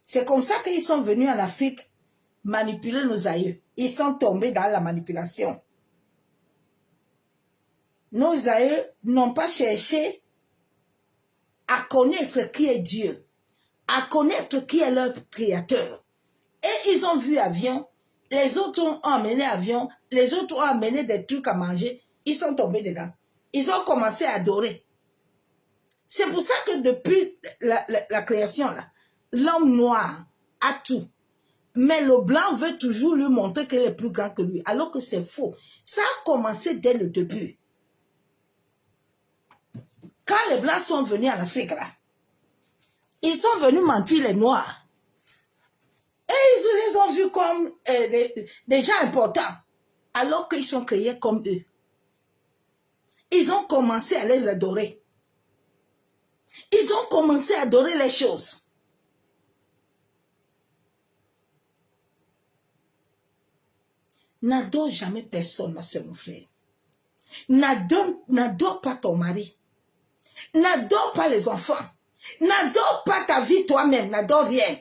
C'est comme ça qu'ils sont venus en Afrique manipuler nos aïeux. Ils sont tombés dans la manipulation. Nos aïeux n'ont pas cherché à connaître qui est Dieu, à connaître qui est leur créateur. Et ils ont vu avion, les autres ont amené avion, les autres ont amené des trucs à manger, ils sont tombés dedans. Ils ont commencé à adorer. C'est pour ça que depuis la création, là, l'homme noir a tout. Mais le blanc veut toujours lui montrer qu'il est plus grand que lui, alors que c'est faux. Ça a commencé dès le début. Quand les blancs sont venus en Afrique, là, ils sont venus mentir les noirs. Et ils les ont vus comme des gens importants, alors qu'ils sont créés comme eux. Ils ont commencé à les adorer. Ils ont commencé à adorer les choses. N'adore jamais personne, ma soeur, mon frère. N'adore pas ton mari. N'adore pas les enfants. N'adore pas ta vie toi-même. N'adore rien.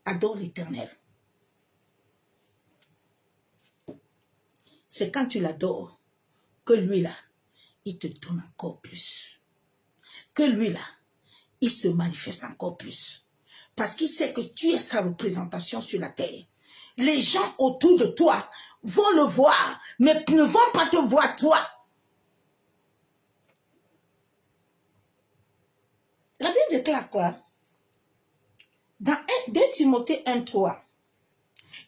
Adore l'Éternel. C'est quand tu l'adores que lui, là, il te donne encore plus. Que lui, là, il se manifeste encore plus. Parce qu'il sait que tu es sa représentation sur la terre. Les gens autour de toi vont le voir, mais ne vont pas te voir toi. La Bible déclare quoi? Dans 2 Timothée 1:3,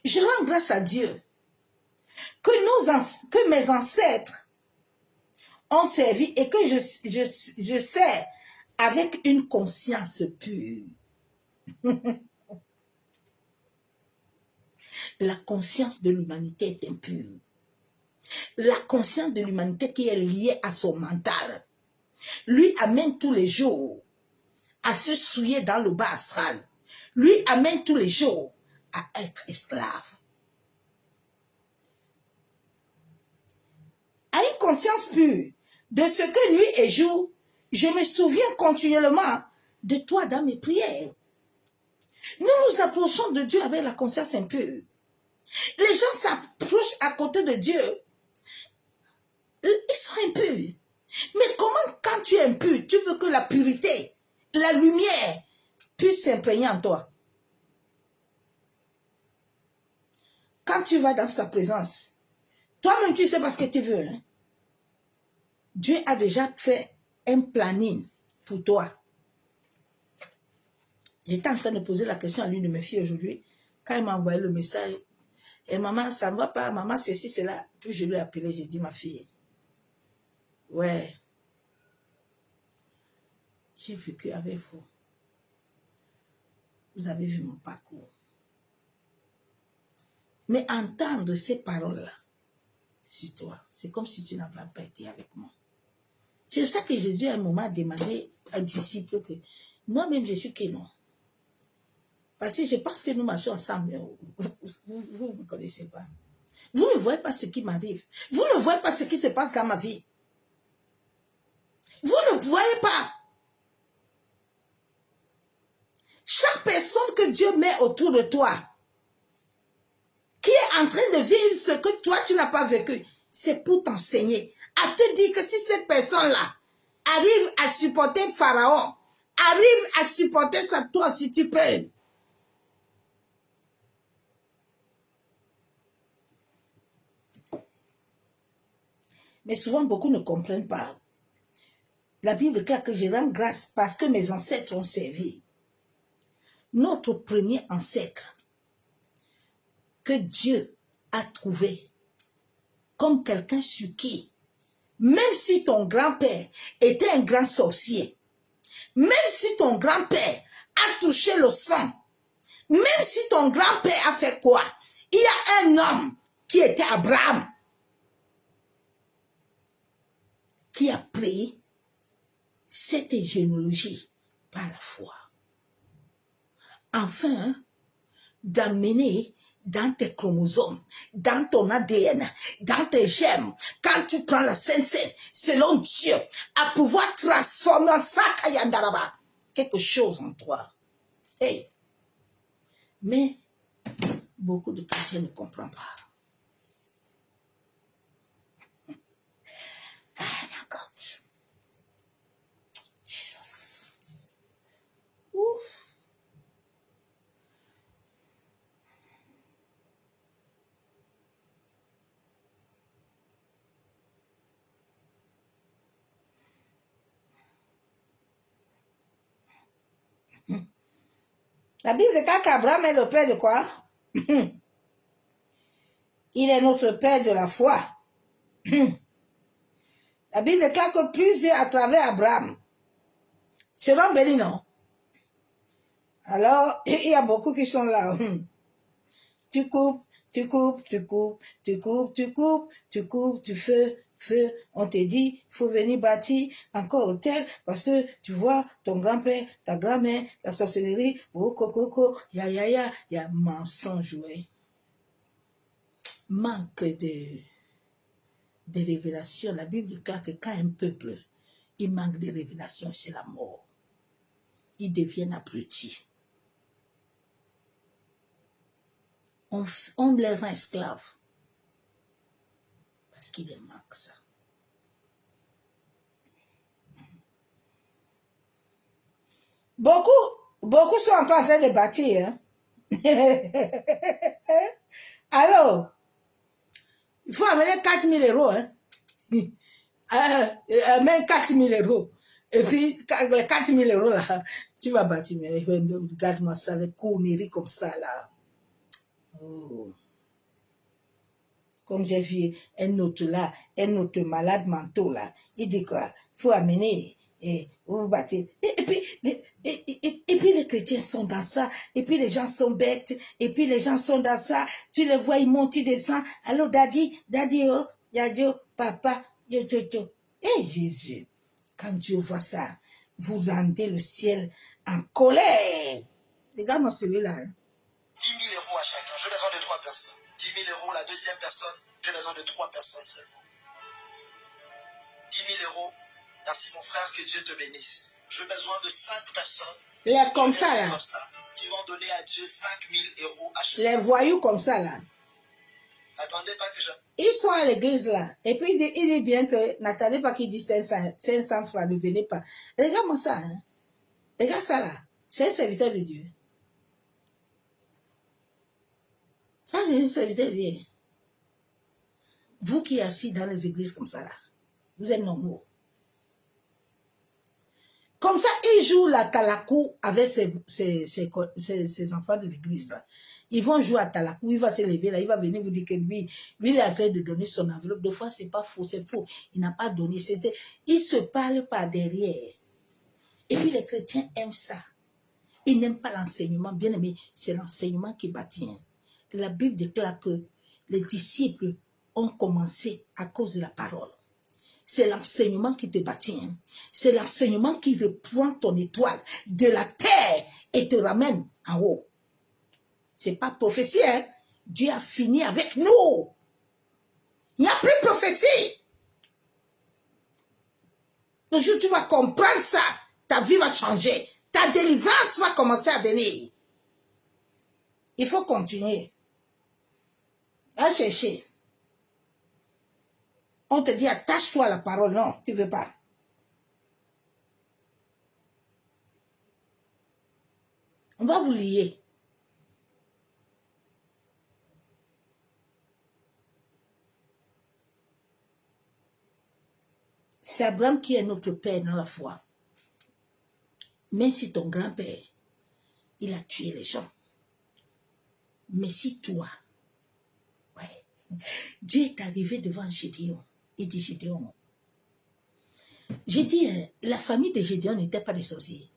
je rends grâce à Dieu que mes ancêtres ont servi et que je sers avec une conscience pure. La conscience de l'humanité est impure. La conscience de l'humanité qui est liée à son mental lui amène tous les jours à se souiller dans le bas astral. Lui amène tous les jours à être esclave. À une conscience pure de ce que nuit et jour, je me souviens continuellement de toi dans mes prières. Nous nous approchons de Dieu avec la conscience impure. Les gens s'approchent à côté de Dieu. Ils sont impurs. Mais comment, quand tu es impur, tu veux que la pureté, la lumière puisse s'imprégner en toi? Quand tu vas dans sa présence, toi-même tu sais pas ce que tu veux. Hein? Dieu a déjà fait un planning pour toi. J'étais en train de poser la question à l'une de mes filles aujourd'hui, quand elle m'a envoyé le message. Et maman, ça ne va pas, maman, ceci, cela. Puis je lui ai appelé, j'ai dit, ma fille, ouais, j'ai vécu avec vous. Vous avez vu mon parcours. Mais entendre ces paroles-là sur toi, c'est comme si tu n'avais pas été avec moi. C'est pour ça que Jésus, à un moment, a demandé à un disciple que moi-même, je suis qui non. Parce que je pense que nous marchons ensemble. Vous ne me connaissez pas. Vous ne voyez pas ce qui m'arrive. Vous ne voyez pas ce qui se passe dans ma vie. Vous ne voyez pas. Chaque personne que Dieu met autour de toi, qui est en train de vivre ce que toi, tu n'as pas vécu, c'est pour t'enseigner. À te dire que si cette personne-là arrive à supporter Pharaon, arrive à supporter ça, toi aussi tu peux. Mais souvent, beaucoup ne comprennent pas. La Bible déclare que je rends grâce parce que mes ancêtres ont servi. Notre premier ancêtre que Dieu a trouvé comme quelqu'un sur qui, même si ton grand-père était un grand sorcier, même si ton grand-père a touché le sang, même si ton grand-père a fait quoi, il y a un homme qui était Abraham, qui a pris cette généalogie par la foi. Enfin, d'amener dans tes chromosomes, dans ton ADN, dans tes gemmes, quand tu prends la Sainte Seine, selon Dieu, à pouvoir transformer ça, Kayandaraba, quelque chose en toi. Hey. Mais beaucoup de chrétiens ne comprennent pas. Ah, my God. Jesus. Ouf. La Bible déclare qu'Abraham est le père de quoi? Il est notre père de la foi. La Bible déclare que plusieurs à travers Abraham seront bénis, non? Alors, il y a beaucoup qui sont là. Tu coupes, tu coupes, tu coupes, tu coupes, tu coupes, tu coupes, tu fais, feu. On te dit, il faut venir bâtir encore hôtel parce que tu vois ton grand-père, ta grand-mère, la sorcellerie, oh, coco, ya, il y a mensonge, ouais. Manque de révélation. La Bible déclare que quand un peuple, il manque de révélation, c'est la mort. Ils deviennent abrutis. On les rend esclaves. Parce qu'il leur manque ça. Beaucoup sont encore en train de bâtir. Hein? Alors, il faut amener 4 000 euros. Hein? Même 4 000 euros. Et puis, les 4 000 euros là, tu vas bâtir. Mais regarde-moi ça, les conneries comme ça là. Oh. Comme j'ai vu un autre là, un autre malade mental là, il dit quoi? Il faut amener, vous battez. Et puis les chrétiens sont dans ça, et puis les gens sont bêtes, et puis les gens sont dans ça, tu les vois, ils montent, ils descendent. Alors daddy, oh, yadio, papa, yo. Et Jésus, quand Dieu voit ça, vous rendez le ciel en colère. Regarde-moi celui-là. Hein. 10 000 euros à chacun. J'ai besoin de 3 personnes. 10 000 euros, la deuxième personne. J'ai besoin de 3 personnes seulement. 10 000 euros. Merci mon frère, que Dieu te bénisse. J'ai besoin de 5 personnes. Les comme ça là. Comme ça, qui vont donner à Dieu 5 000 euros à chacun. Les voyous comme ça là. Attendez pas que je... Ils sont à l'église là. Et puis il dit bien que n'attendez pas qu'il dise 500 francs, ne venez pas. Regarde-moi ça. Hein. Regarde ça là. C'est un serviteur de Dieu. Ça, c'est un serviteur de Dieu. Vous qui êtes assis dans les églises comme ça là, vous êtes normaux. Comme ça, il joue la talakou avec ses enfants de l'église là. Ils vont jouer à talakou, il va se lever là, il va venir vous dire que lui il est en train de donner son enveloppe. Deux fois, c'est pas faux, c'est faux. Il n'a pas donné. Il se parle par derrière. Et puis les chrétiens aiment ça. Ils n'aiment pas l'enseignement. Bien aimé, c'est l'enseignement qui bâtit. La Bible déclare que les disciples ont commencé à cause de la parole. C'est l'enseignement qui te bâtit. Hein. C'est l'enseignement qui reprend ton étoile de la terre et te ramène en haut. C'est pas prophétie. Hein. Dieu a fini avec nous. Il n'y a plus de prophétie. Le jour où tu vas comprendre ça, ta vie va changer. Ta délivrance va commencer à venir. Il faut continuer à chercher. On te dit attache-toi à la parole. Non, tu ne veux pas. On va vous lier. C'est Abraham qui est notre père dans la foi. Même si ton grand-père, il a tué les gens. Mais si toi, ouais, Dieu est arrivé devant Gédéon. Il dit Gédéon. J'ai dit, la famille de Gédéon n'était pas des sorciers.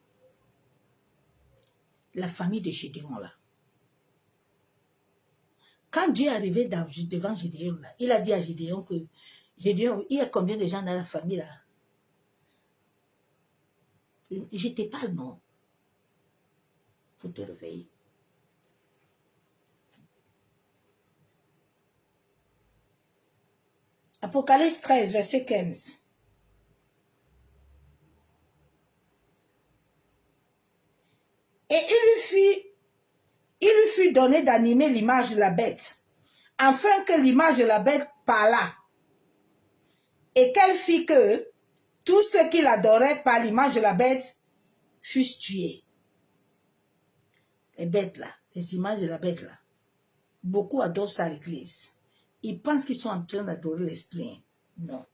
La famille de Gédéon là. Quand Dieu est arrivé devant Gédéon là, il a dit à Gédéon que Gédéon, il y a combien de gens dans la famille là? Je te parle, non. Il faut te réveiller. Apocalypse 13, verset 15. Et il lui fut donné d'animer l'image de la bête, afin que l'image de la bête parlât, et qu'elle fit que tous ceux qui l'adoraient par l'image de la bête fussent tués. Les bêtes là, les images de la bête là, beaucoup adorent ça à l'église. Ils pensent qu'ils sont en train d'adorer l'esprit. Non.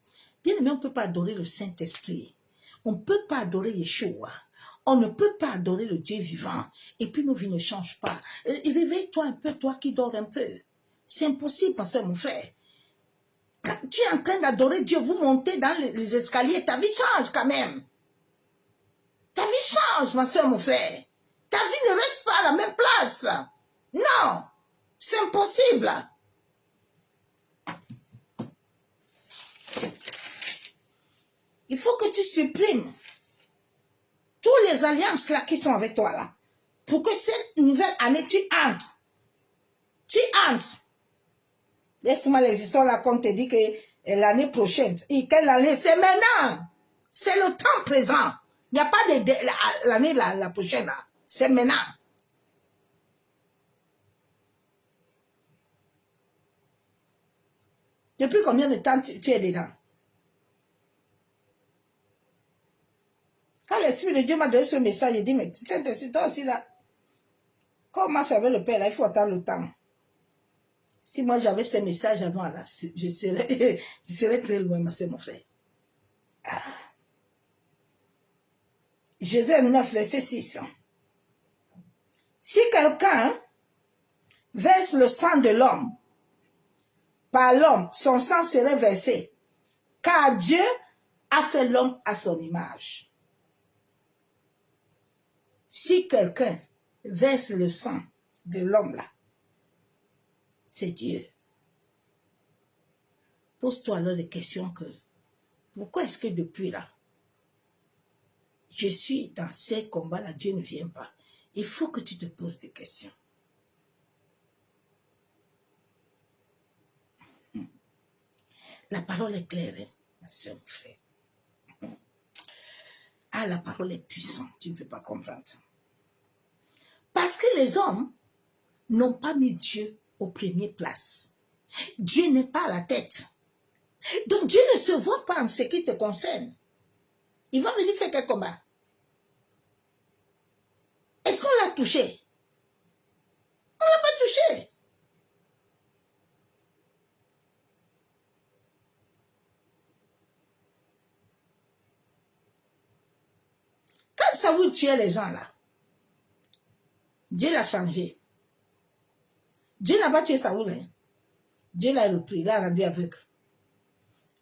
Bien aimé, on ne peut pas adorer le Saint-Esprit. On ne peut pas adorer Yeshua. On ne peut pas adorer le Dieu vivant. Et puis nos vies ne changent pas. Réveille-toi un peu, toi qui dors un peu. C'est impossible, ma soeur, mon frère. Quand tu es en train d'adorer Dieu, vous montez dans les escaliers, ta vie change quand même. Ta vie change, ma soeur, mon frère. Ta vie ne reste pas à la même place. Non, c'est impossible. Il faut que tu supprimes toutes les alliances là qui sont avec toi là. Pour que cette nouvelle année, tu entres. Tu entres. Laisse-moi les histoires là qu'on te dit que l'année prochaine. Et quelle année? C'est maintenant. C'est le temps présent. Il n'y a pas de l'année la prochaine là. C'est maintenant. Depuis combien de temps tu es dedans? Quand l'Esprit de Dieu m'a donné ce message, il dit, mais c'est toi aussi là. Quand on marche avec le Père là, il faut attendre le temps. Si moi j'avais ce message avant là, je serais très loin, ma soeur, mon frère. Ah. Jésus 9, verset 6. Si quelqu'un verse le sang de l'homme, par l'homme, son sang serait versé, car Dieu a fait l'homme à son image. Si quelqu'un verse le sang de l'homme là, c'est Dieu. Pose-toi alors les questions que, pourquoi est-ce que depuis là, je suis dans ces combats-là, Dieu ne vient pas. Il faut que tu te poses des questions. La parole est claire, hein, ma soeur, mon frère. Ah, la parole est puissante, tu ne peux pas comprendre. Parce que les hommes n'ont pas mis Dieu aux premières places. Dieu n'est pas à la tête. Donc Dieu ne se voit pas en ce qui te concerne. Il va venir faire quel combat? Est-ce qu'on l'a touché? On ne l'a pas touché. Quand Saoul tuait les gens là, Dieu l'a changé. Dieu n'a pas tué Saoul. Hein. Dieu l'a repris, il l'a rendu aveugle.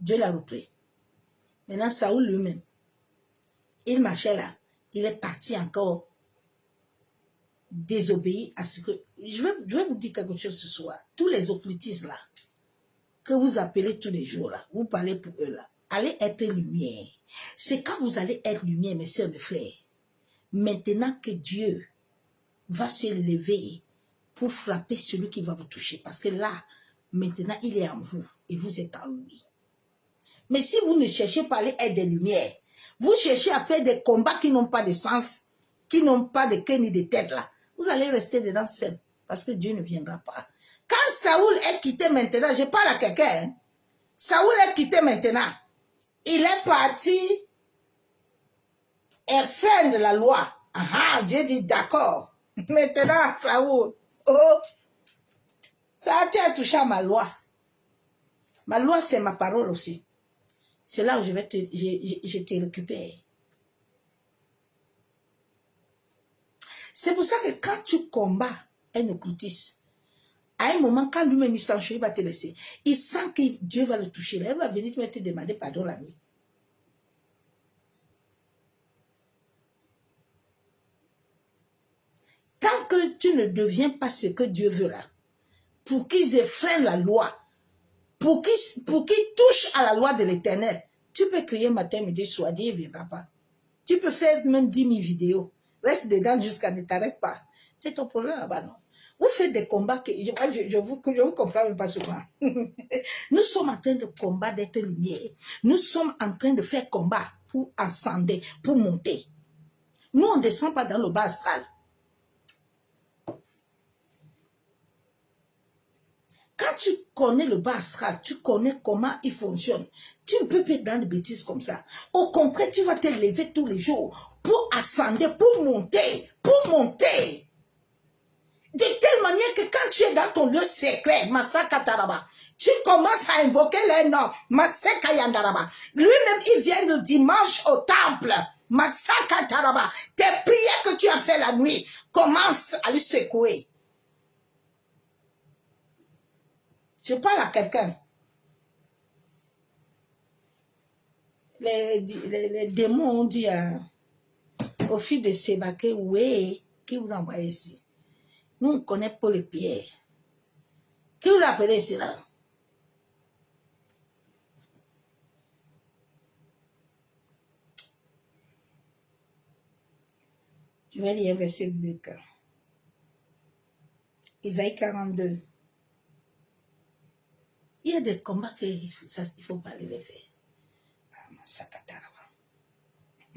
Dieu l'a repris. Maintenant, Saoul lui-même, il marchait là. Il est parti encore désobéir à ce que... Je vais vous dire quelque chose ce soir. Tous les occultistes là, que vous appelez tous les jours là, vous parlez pour eux là, allez être lumière. C'est quand vous allez être lumière, mes soeurs, mes frères, maintenant que Dieu va se lever pour frapper celui qui va vous toucher. Parce que là, maintenant, il est en vous et vous êtes en lui. Mais si vous ne cherchez pas à aller être des lumières, vous cherchez à faire des combats qui n'ont pas de sens, qui n'ont pas de queue ni de tête là, vous allez rester dedans seul. Parce que Dieu ne viendra pas. Quand Saoul est quitté maintenant, je parle à quelqu'un, hein, Saoul est quitté maintenant. Il est parti et faire de la loi. Ah, Dieu dit d'accord. Maintenant, Saoul, oh, ça a touché à ma loi. Ma loi, c'est ma parole aussi. C'est là où je te récupère. C'est pour ça que quand tu combats un occultiste, à un moment, quand lui-même il s'enchaîne, il va te laisser. Il sent que Dieu va le toucher. Là, il va venir te demander pardon la nuit. Tant que tu ne deviens pas ce que Dieu veut là, pour qu'ils effreinent la loi, pour qu'ils touchent à la loi de l'Éternel, tu peux crier matin, midi, soir, Dieu ne viendra pas. Tu peux faire même 10 000 vidéos. Reste dedans jusqu'à ne t'arrête pas. C'est ton problème là-bas, non? Vous faites des combats que je vous comprends même pas souvent. Nous sommes en train de combattre d'être lumière. Nous sommes en train de faire combat pour ascender, pour monter. Nous, on ne descend pas dans le bas astral. Quand tu connais le bas astral, tu connais comment il fonctionne. Tu ne peux pas être dans des bêtises comme ça. Au contraire, tu vas te lever tous les jours pour ascender, pour monter, pour monter. De telle manière que quand tu es dans ton lieu secret, Masaka Taraba, tu commences à invoquer les noms, Masaka Yandaraba. Lui-même, il vient le dimanche au temple, Masaka Taraba. Tes prières que tu as fait la nuit, commence à lui secouer. Je parle à quelqu'un. Les démons ont dit au fils de Sébaké, oui, qui vous envoie ici? Nous, on connaît pas les pierres. Qui vous appelez ici là? Je vais lire verset biblique. Isaïe 42. Il y a des combats qu'il ne faut pas les faire.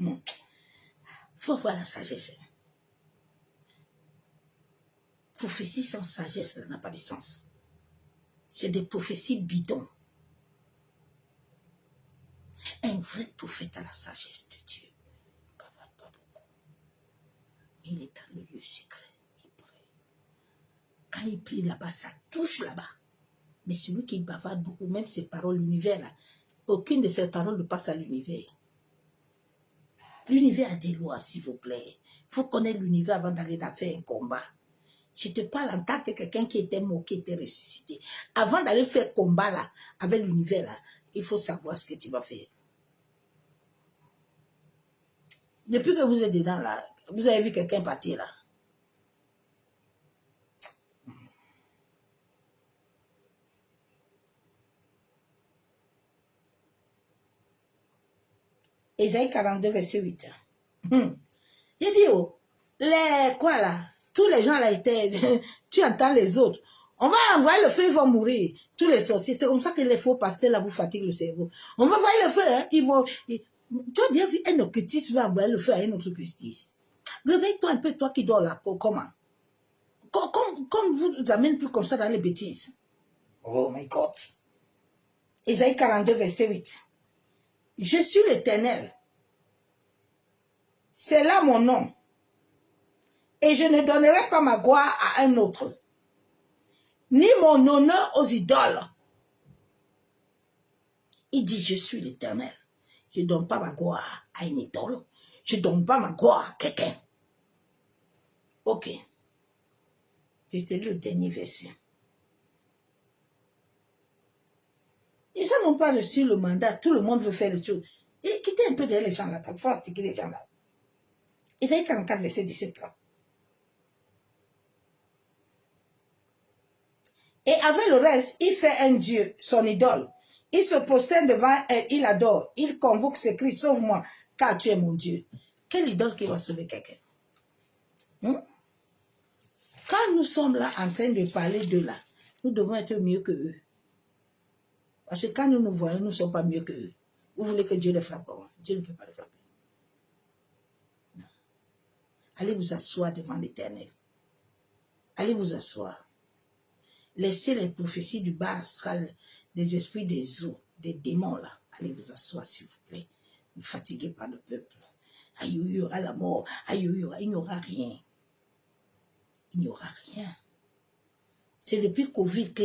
Il faut voir la sagesse. Prophétie sans sagesse, ça n'a pas de sens. C'est des prophéties bidons. Un vrai prophète a la sagesse de Dieu. Il ne bavarde pas beaucoup. Mais il est dans le lieu secret. Il prie. Quand il prie là-bas, ça touche là-bas. Mais celui qui bavarde beaucoup, même ses paroles, l'univers là, aucune de ses paroles ne passe à l'univers. L'univers a des lois, s'il vous plaît. Il faut connaître l'univers avant d'aller faire un combat. Je te parle en tant que quelqu'un qui était mort, qui était ressuscité. Avant d'aller faire combat là, avec l'univers là, il faut savoir ce que tu vas faire. Depuis que vous êtes dedans là, vous avez vu quelqu'un partir là. Isaïe 42, verset 8. Il dit, oh, quoi là? Tous les gens là étaient, tu entends les autres. On va envoyer le feu, ils vont mourir. Tous les sorciers, c'est comme ça que les faux pasteurs là vous fatiguent le cerveau. On va envoyer le feu, hein, ils vont... Tu as bien vu, un occultiste va envoyer le feu à un autre occultiste. Réveille-toi un peu, toi qui dors là, comment? Comme vous amène plus comme ça dans les bêtises. Oh my God. Isaïe 42, verset 8. Je suis l'Éternel. C'est là mon nom. Et je ne donnerai pas ma gloire à un autre, ni mon honneur aux idoles. Il dit, je suis l'Éternel. Je ne donne pas ma gloire à une idole. Je ne donne pas ma gloire à quelqu'un. Ok. C'était le dernier verset. Les gens n'ont pas reçu le mandat. Tout le monde veut faire les choses. Et quittez un peu derrière les gens là. Il faut fatiguer les gens là. Isaïe 44, verset 17 là. Et avec le reste, il fait un Dieu, son idole. Il se prosterne devant elle, il adore. Il convoque ses cris, sauve-moi, car tu es mon Dieu. Quelle idole qui va sauver quelqu'un? Quand nous sommes là en train de parler d'eux là, nous devons être mieux que eux. Parce que quand nous nous voyons, nous ne sommes pas mieux que eux. Vous voulez que Dieu les frappe comment? Dieu ne peut pas les frapper. Non. Allez vous asseoir devant l'Éternel. Allez vous asseoir. Laissez les prophéties du bas astral, des esprits des eaux, des démons là. Allez vous asseoir s'il vous plaît. Ne fatiguez pas le peuple. Aïe, il y aura la mort. Aïe, il n'y aura rien. Il n'y aura rien. C'est depuis Covid que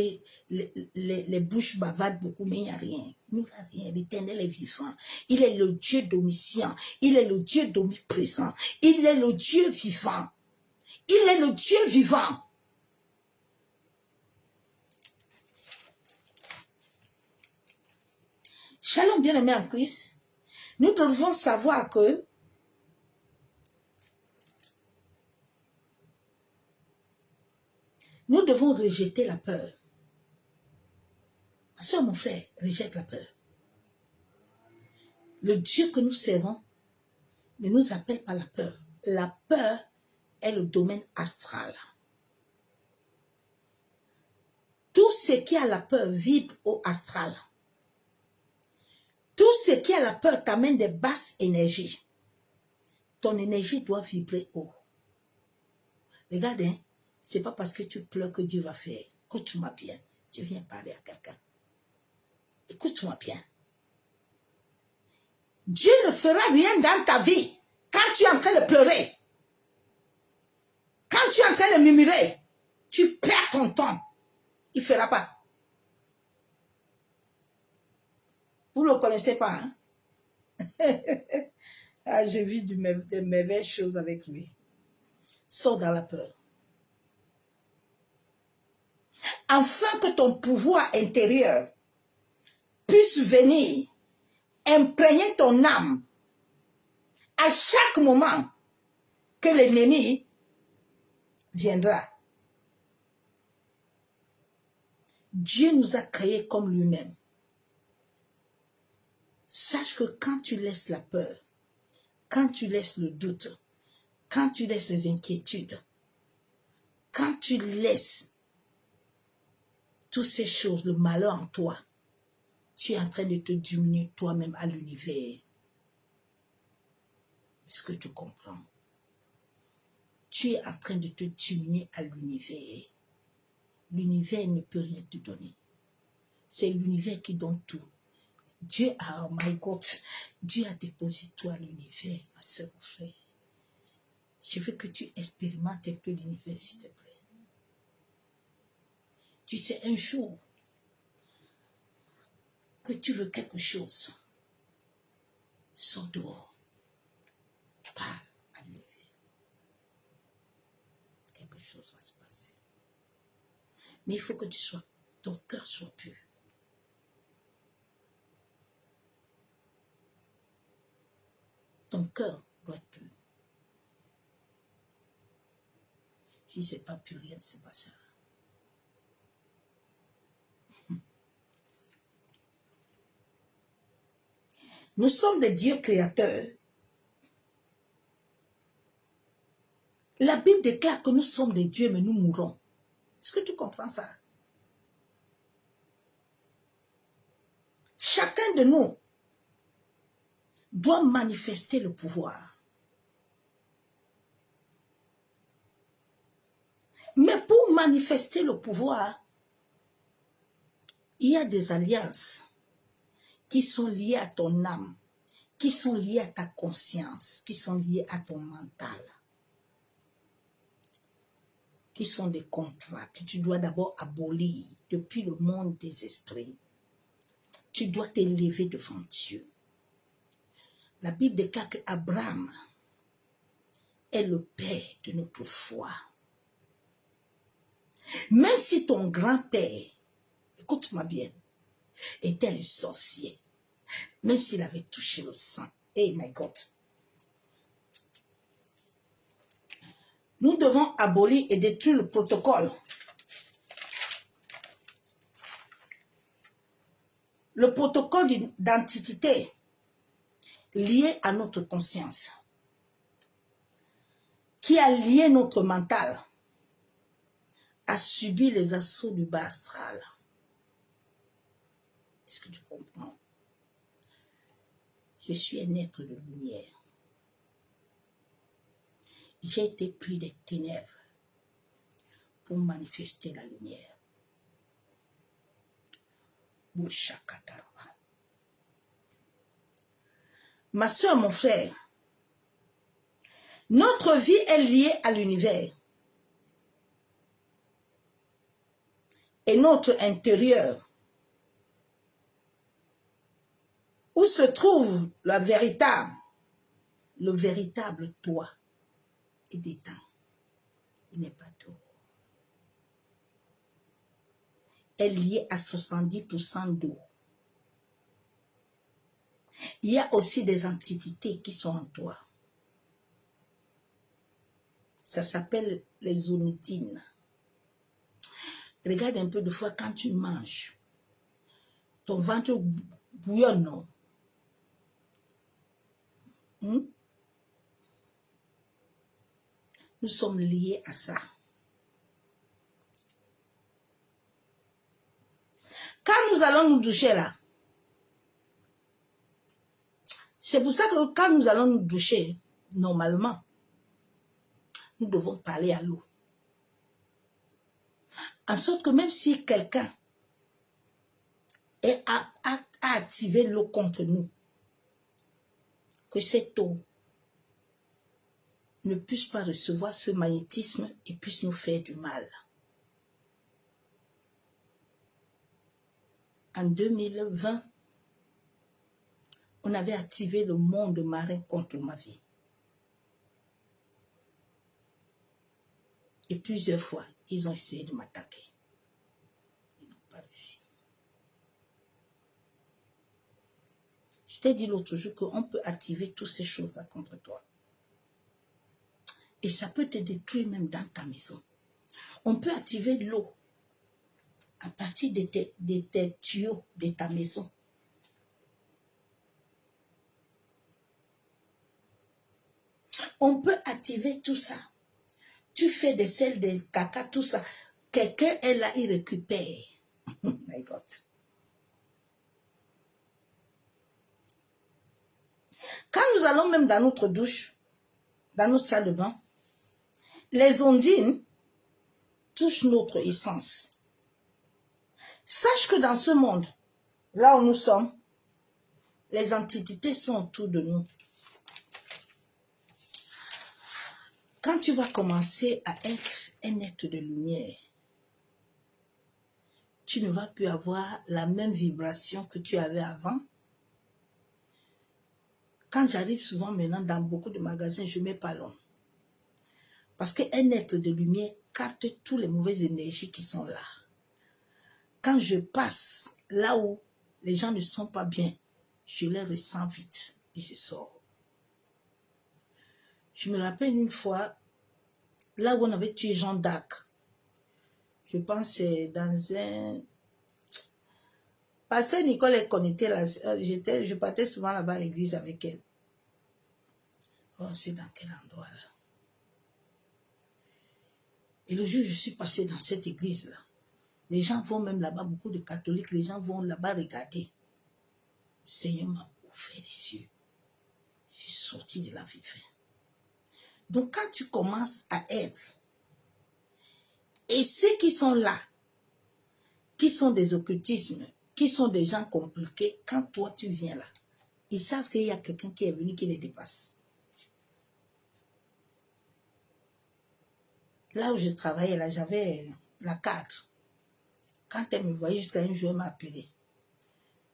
les bouches bavardent beaucoup, mais il n'y a rien. Il n'y aura rien. L'Éternel est vivant. Il est le Dieu d'omniscient. Il est le Dieu d'omniprésent. Il est le Dieu vivant. Il est le Dieu vivant. Shalom, bien-aimé en Christ. Nous devons savoir que nous devons rejeter la peur. Ma soeur, mon frère, rejette la peur. Le Dieu que nous servons ne nous appelle pas la peur. La peur est le domaine astral. Tout ce qui a la peur vibre au astral. Tout ce qui a la peur t'amène des basses énergies. Ton énergie doit vibrer haut. Regarde, hein, c'est pas parce que tu pleures que Dieu va faire. Écoute-moi bien. Tu viens parler à quelqu'un. Écoute-moi bien. Dieu ne fera rien dans ta vie quand tu es en train de pleurer. Quand tu es en train de murmurer, tu perds ton temps. Il ne fera pas. Vous ne le connaissez pas, hein? Ah, je vis de mauvaises choses avec lui. Sors dans la peur. Afin que ton pouvoir intérieur puisse venir imprégner ton âme à chaque moment que l'ennemi viendra. Dieu nous a créés comme lui-même. Sache que quand tu laisses la peur, quand tu laisses le doute, quand tu laisses les inquiétudes, quand tu laisses toutes ces choses, le malheur en toi, tu es en train de te diminuer toi-même à l'univers. Est-ce que tu comprends? Tu es en train de te diminuer à l'univers. L'univers ne peut rien te donner. C'est l'univers qui donne tout. Dieu a, oh my God, Dieu a déposé toi à l'univers, ma soeur, mon frère. Je veux que tu expérimentes un peu l'univers, s'il te plaît. Tu sais, un jour que tu veux quelque chose, sors dehors, parle à l'univers. Quelque chose va se passer. Mais il faut que ton cœur soit pur. Ton cœur doit être pur. Si ce n'est pas pur, rien ne se passera. Nous sommes des dieux créateurs. La Bible déclare que nous sommes des dieux, mais nous mourrons. Est-ce que tu comprends ça? Chacun de nous doit manifester le pouvoir. Mais pour manifester le pouvoir, il y a des alliances qui sont liées à ton âme, qui sont liées à ta conscience, qui sont liées à ton mental, qui sont des contrats que tu dois d'abord abolir depuis le monde des esprits. Tu dois t'élever devant Dieu. La Bible déclare qu'Abraham est le père de notre foi. Même si ton grand-père, écoute-moi bien, était un sorcier, même s'il avait touché le sang, hey my God, nous devons abolir et détruire le protocole. Le protocole d'identité lié à notre conscience, qui a lié notre mental à subir les assauts du bas astral. Est-ce que tu comprends? Je suis un être de lumière. J'ai été pris des ténèbres pour manifester la lumière. Ma soeur, mon frère, notre vie est liée à l'univers. Et notre intérieur, où se trouve le véritable toi, est déteint. Il n'est pas tout. Est lié à 70% d'eau. Il y a aussi des entités qui sont en toi. Ça s'appelle les onitines. Regarde un peu de fois quand tu manges. Ton ventre bouillonne. Nous sommes liés à ça. nous allons nous doucher là, c'est pour ça que quand nous allons nous doucher, normalement, nous devons parler à l'eau. En sorte que même si quelqu'un a activé l'eau contre nous, que cette eau ne puisse pas recevoir ce magnétisme et puisse nous faire du mal. En 2020, on avait activé le monde marin contre ma vie. Et plusieurs fois, ils ont essayé de m'attaquer. Ils n'ont pas réussi. Je t'ai dit l'autre jour qu'on peut activer toutes ces choses-là contre toi. Et ça peut te détruire même dans ta maison. On peut activer l'eau à partir de tes tuyaux de ta maison. On peut activer tout ça. Tu fais des selles, des caca, tout ça. Quelqu'un est là, il récupère. Oh my God. Quand nous allons même dans notre douche, dans notre salle de bain, les ondines touchent notre essence. Sache que dans ce monde, là où nous sommes, les entités sont autour de nous. Quand tu vas commencer à être un être de lumière, tu ne vas plus avoir la même vibration que tu avais avant. Quand j'arrive souvent maintenant dans beaucoup de magasins, je ne mets pas long. Parce qu'un être de lumière capte toutes les mauvaises énergies qui sont là. Quand je passe là où les gens ne sont pas bien, je les ressens vite et je sors. Je me rappelle une fois, là où on avait tué Jean d'Arc, je pense que c'est dans un... Pasteur Nicole est connectée là, je partais souvent là-bas à l'église avec elle. Oh, c'est dans quel endroit là? Et le jour où je suis passée dans cette église là, les gens vont même là-bas, beaucoup de catholiques, les gens vont là-bas regarder. Le Seigneur m'a ouvert les cieux. Je suis sortie de la vie de fer. Donc quand tu commences à être, et ceux qui sont là, qui sont des occultismes, qui sont des gens compliqués, quand toi tu viens là, ils savent qu'il y a quelqu'un qui est venu qui les dépasse. Là où je travaillais, là, j'avais la carte. Quand elle me voyait jusqu'à un jour, elle m'a appelé.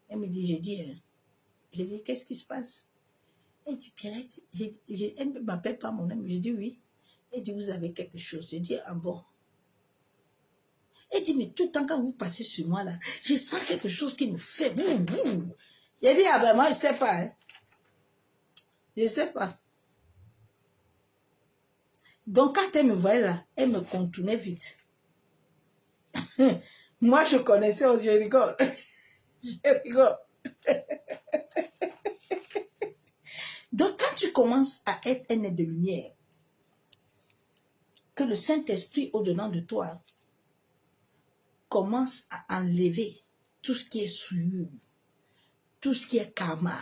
Elle me dit, j'ai dit, qu'est-ce qui se passe? Elle dit, Pierrette, elle ne m'appelle pas mon nom. J'ai dit, oui. Elle dit, vous avez quelque chose. J'ai dit, ah bon. Elle dit, mais tout le temps quand vous passez sur moi, là, je sens quelque chose qui me fait boum, boum. J'ai dit, ah ben moi, je ne sais pas. Hein. Je ne sais pas. Donc, quand elle me voyait là, elle me contournait vite. Moi, je connaissais, je rigole. Je rigole. Donc, quand tu commences à être un être de lumière, que le Saint-Esprit au-dedans de toi commence à enlever tout ce qui est souillure, tout ce qui est karma,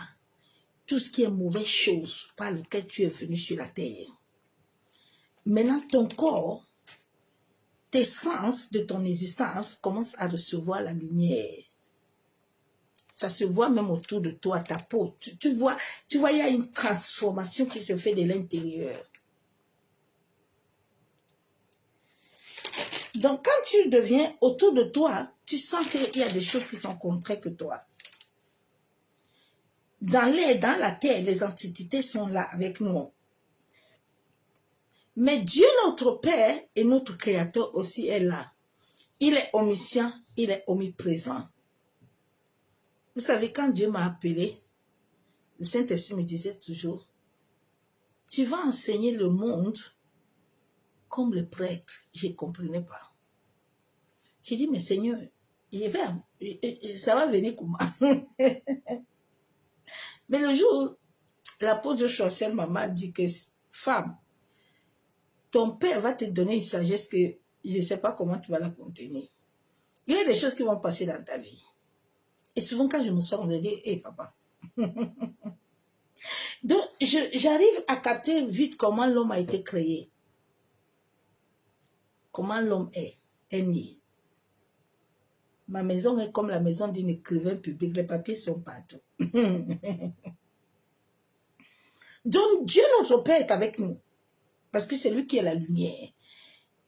tout ce qui est mauvaise chose par lequel tu es venu sur la terre. Maintenant, ton corps, tes sens de ton existence commencent à recevoir la lumière. Ça se voit même autour de toi, ta peau. Tu vois, il y a une transformation qui se fait de l'intérieur. Donc, quand tu deviens autour de toi, tu sens qu'il y a des choses qui sont contraires que toi. Dans l'air, dans la terre, les entités sont là avec nous. Mais Dieu, notre Père et notre Créateur aussi est là. Il est omniscient, il est omniprésent. Vous savez, quand Dieu m'a appelé, le Saint-Esprit me disait toujours, tu vas enseigner le monde comme le prêtre. Je ne comprenais pas. J'ai dit, mais Seigneur, ça va venir comment? Mais le jour, l'apôtre Joshua Selma m'a dit que, femme, ton père va te donner une sagesse que je ne sais pas comment tu vas la contenir. Il y a des choses qui vont passer dans ta vie. Et souvent, quand je me sors, on me dit, hé, papa. Donc, j'arrive à capter vite comment l'homme a été créé. Comment l'homme est né. Ma maison est comme la maison d'un écrivain public. Les papiers sont partout. Donc, Dieu notre Père est avec nous. Parce que c'est lui qui est la lumière.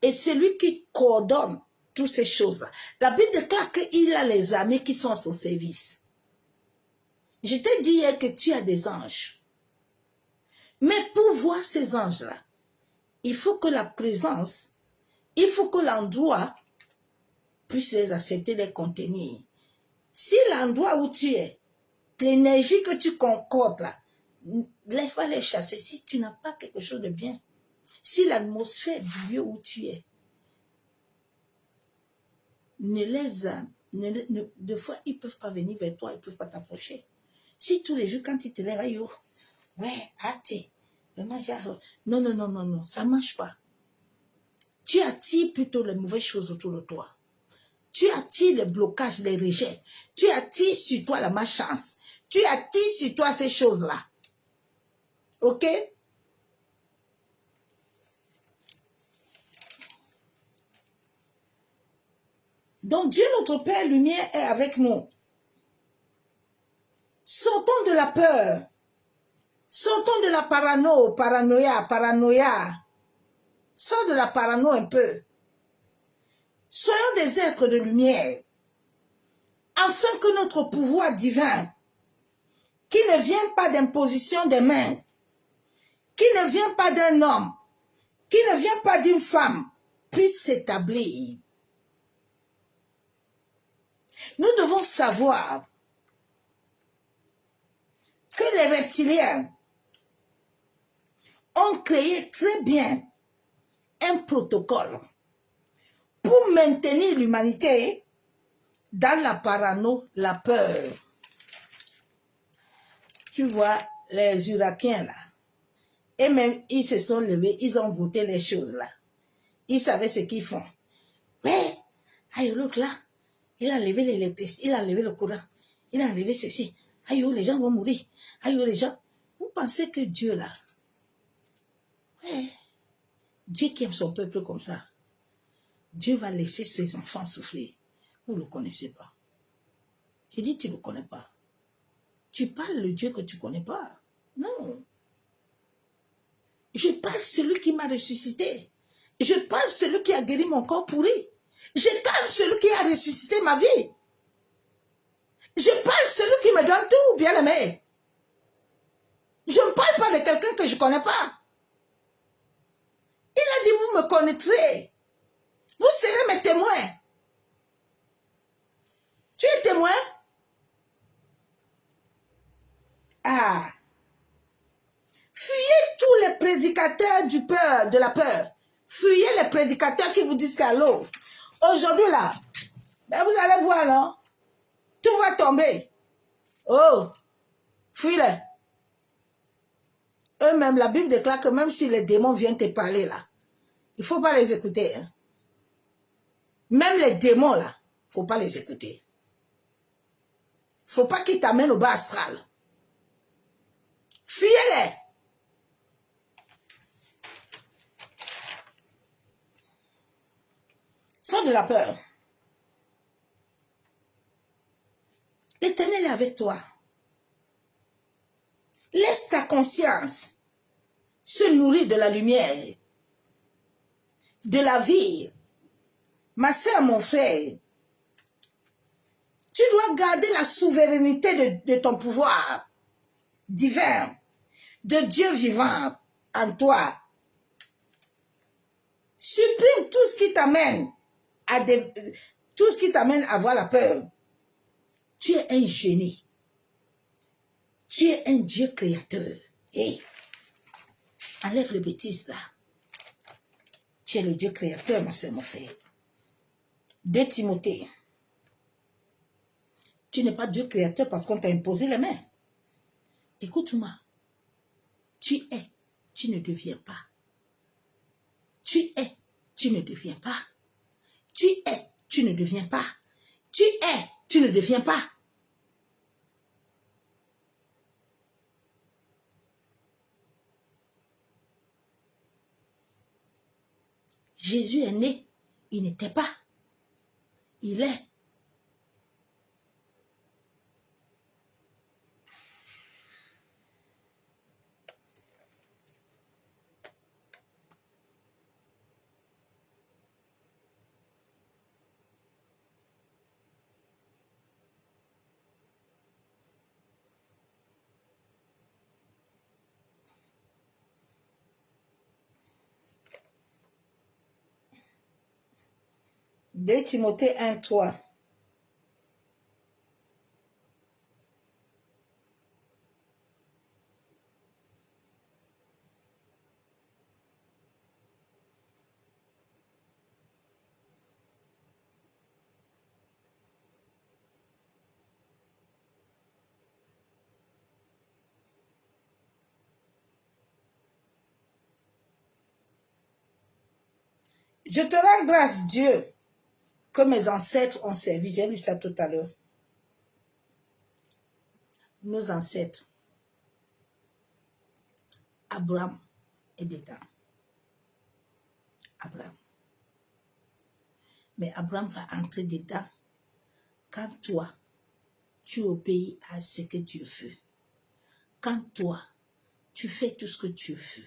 Et c'est lui qui coordonne toutes ces choses-là. La Bible déclare qu'il a les amis qui sont à son service. Je t'ai dit hier que tu as des anges. Mais pour voir ces anges-là, il faut que la présence, il faut que l'endroit puisse les accepter, les contenir. Si l'endroit où tu es, l'énergie que tu concordes là, va les chasser si tu n'as pas quelque chose de bien. Si l'atmosphère du lieu où tu es, des fois, ils ne peuvent pas venir vers toi, ils ne peuvent pas t'approcher. Si tous les jours, quand ils te lèvent, ouais, non, ça ne marche pas. Tu attires plutôt les mauvaises choses autour de toi. Tu attires les blocages, les rejets. Tu attires sur toi la malchance. Tu attires sur toi ces choses-là. Ok? Donc Dieu notre Père lumière est avec nous. Sortons de la peur. Sortons de la paranoïa. Sors de la parano un peu. Soyons des êtres de lumière. Afin que notre pouvoir divin, qui ne vient pas d'imposition des mains, qui ne vient pas d'un homme, qui ne vient pas d'une femme, puisse s'établir. Nous devons savoir que les reptiliens ont créé très bien un protocole pour maintenir l'humanité dans la parano, la peur. Tu vois, les Irakiens là, et même ils se sont levés, ils ont voté les choses là. Ils savaient ce qu'ils font. Mais, aïe, l'autre là, il a levé l'électricité, il a levé le courant, il a levé ceci. Aïe, les gens vont mourir. Aïe, les gens. Vous pensez que Dieu là, ouais, Dieu qui aime son peuple comme ça, Dieu va laisser ses enfants souffrir. Vous ne le connaissez pas. Je dis, tu ne le connais pas. Tu parles le Dieu que tu ne connais pas. Non. Je parle celui qui m'a ressuscité. Je parle celui qui a guéri mon corps pourri. Je parle celui qui a ressuscité ma vie. Je parle celui qui me donne tout, bien aimé. Je ne parle pas de quelqu'un que je ne connais pas. Il a dit, vous me connaîtrez. Vous serez mes témoins. Tu es témoin? Ah. Fuyez tous les prédicateurs de la peur. Fuyez les prédicateurs qui vous disent qu'allô. Aujourd'hui là, ben vous allez voir, non? Tout va tomber. Oh, fuis-les. Eux-mêmes, la Bible déclare que même si les démons viennent te parler là, il ne faut pas les écouter. Hein. Même les démons là, il ne faut pas les écouter. Il ne faut pas qu'ils t'amènent au bas astral. Fuyez-les. Sors de la peur. L'Éternel est avec toi. Laisse ta conscience se nourrir de la lumière, de la vie. Ma soeur, mon frère, tu dois garder la souveraineté de ton pouvoir divin, de Dieu vivant en toi. Supprime tout ce qui t'amène à avoir la peur. Tu es un génie. Tu es un Dieu créateur. Hey, enlève les bêtises là. Tu es le Dieu créateur, ma soeur, mon frère. 2 Timothée. Tu n'es pas Dieu créateur parce qu'on t'a imposé les mains. Écoute-moi. Tu es, tu ne deviens pas. Tu es, tu ne deviens pas. Tu es, tu ne deviens pas. Tu es, tu ne deviens pas. Jésus est né, il n'était pas, il est. De Timothée 1:3. Je te rends grâce, Dieu, que mes ancêtres ont servi. J'ai lu ça tout à l'heure. Nos ancêtres. Abraham est dedans. Abraham. Mais Abraham va entrer dedans quand toi, tu obéis à ce que Dieu veut. Quand toi, tu fais tout ce que Dieu veut.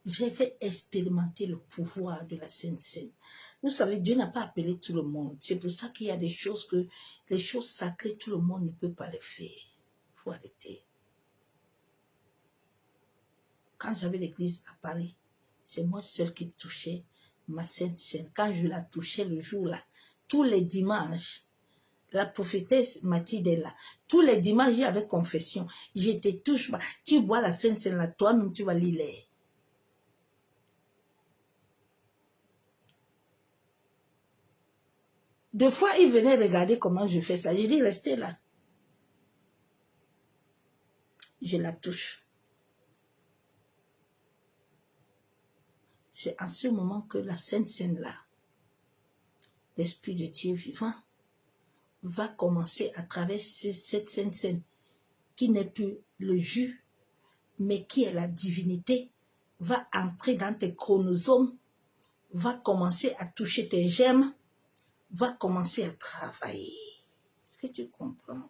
Je vais expérimenter le pouvoir de la Sainte Seine. Vous savez, Dieu n'a pas appelé tout le monde. C'est pour ça qu'il y a des choses que, les choses sacrées, tout le monde ne peut pas les faire. Il faut arrêter. Quand j'avais l'église à Paris, c'est moi seul qui touchais ma Sainte Seine. Quand je la touchais le jour-là, tous les dimanches, la prophétesse Mathilde est là. Tous les dimanches, il y avait confession. Je te touche pas. Tu bois la Sainte Seine là, toi-même, tu vas lire. Deux fois, il venait regarder comment je fais ça. J'ai dit, restez là. Je la touche. C'est en ce moment que la Sainte Seine là, l'Esprit de Dieu vivant, va commencer à travers cette Sainte Seine qui n'est plus le jus, mais qui est la divinité, va entrer dans tes chromosomes, va commencer à toucher tes gemmes, va commencer à travailler. Est-ce que tu comprends?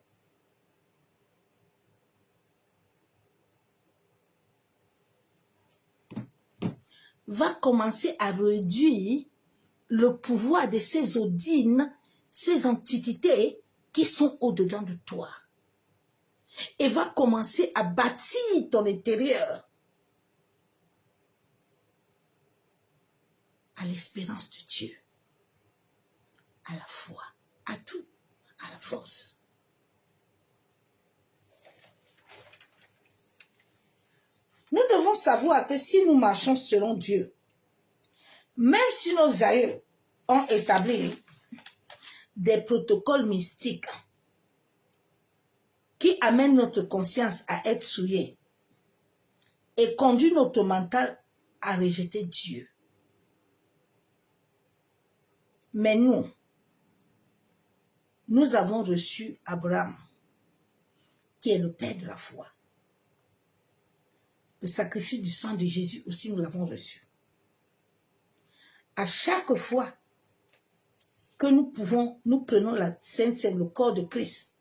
Va commencer à réduire le pouvoir de ces odines, ces entités qui sont au-dedans de toi. Et va commencer à bâtir ton intérieur à l'espérance de Dieu, à la foi, à tout, à la force. Nous devons savoir que si nous marchons selon Dieu, même si nos aïeux ont établi des protocoles mystiques qui amènent notre conscience à être souillée et conduit notre mental à rejeter Dieu. Mais nous avons reçu Abraham, qui est le père de la foi. Le sacrifice du sang de Jésus aussi, nous l'avons reçu. À chaque fois que nous prenons la Sainte Seine, le corps de Christ,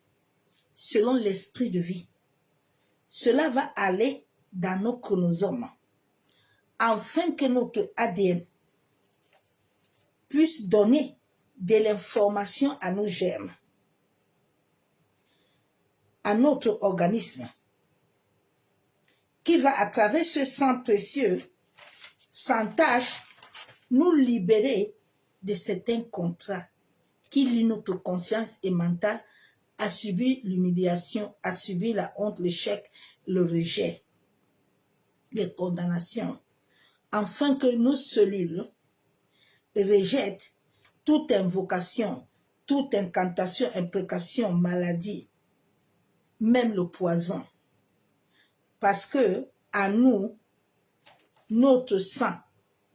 selon l'esprit de vie, cela va aller dans nos chromosomes, afin que notre ADN puisse donner de l'information à nos germes, à notre organisme, qui va à travers ce sang précieux, sans tâche, nous libérer de certains contrats qui lient notre conscience et mentale à subir l'humiliation, à subir la honte, l'échec, le rejet, les condamnations, afin que nos cellules rejettent toute invocation, toute incantation, imprécation, maladie, même le poison. Parce que à nous, notre sang,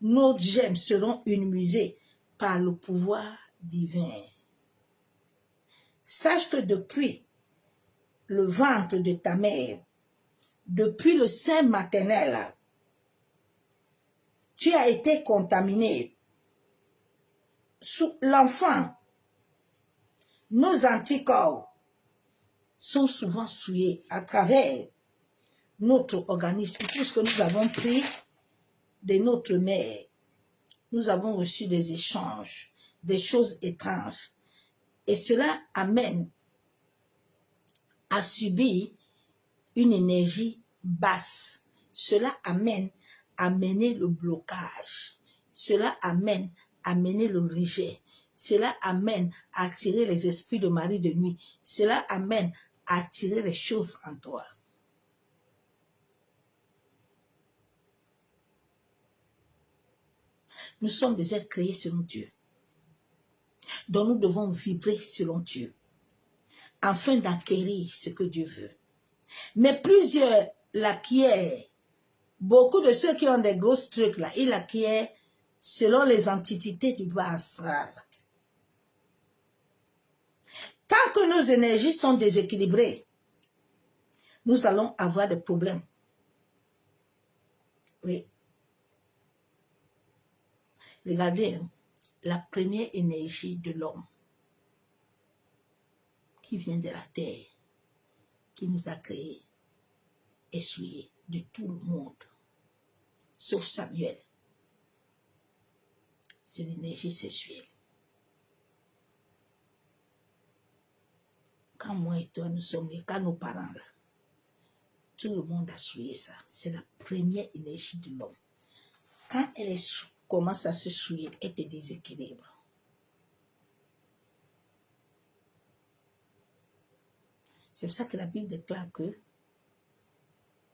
nos gemmes seront immunisées par le pouvoir divin. Sache que depuis le ventre de ta mère, depuis le sein maternel, tu as été contaminé l'enfant, nos anticorps sont souvent souillés à travers notre organisme, tout ce que nous avons pris de notre mère. Nous avons reçu des échanges, des choses étranges. Et cela amène à subir une énergie basse. Cela amène à mener le blocage. Cela amène à mener le rejet. Cela amène à attirer les esprits de mari de nuit. Cela amène à attirer les choses en toi. Nous sommes des êtres créés selon Dieu. Donc nous devons vibrer selon Dieu afin d'acquérir ce que Dieu veut. Mais plusieurs l'acquièrent. Beaucoup de ceux qui ont des gros trucs là, ils l'acquièrent selon les antiquités du bas astral. Tant que nos énergies sont déséquilibrées, nous allons avoir des problèmes. Oui. Regardez, hein, la première énergie de l'homme qui vient de la terre, qui nous a créés, est souillée de tout le monde, sauf Samuel. C'est l'énergie sexuelle. Quand moi et toi, nous sommes nés, quand nos parents, là, tout le monde a souillé ça. C'est la première énergie de l'homme. Quand elle commence à se souiller, elle te déséquilibre. C'est pour ça que la Bible déclare que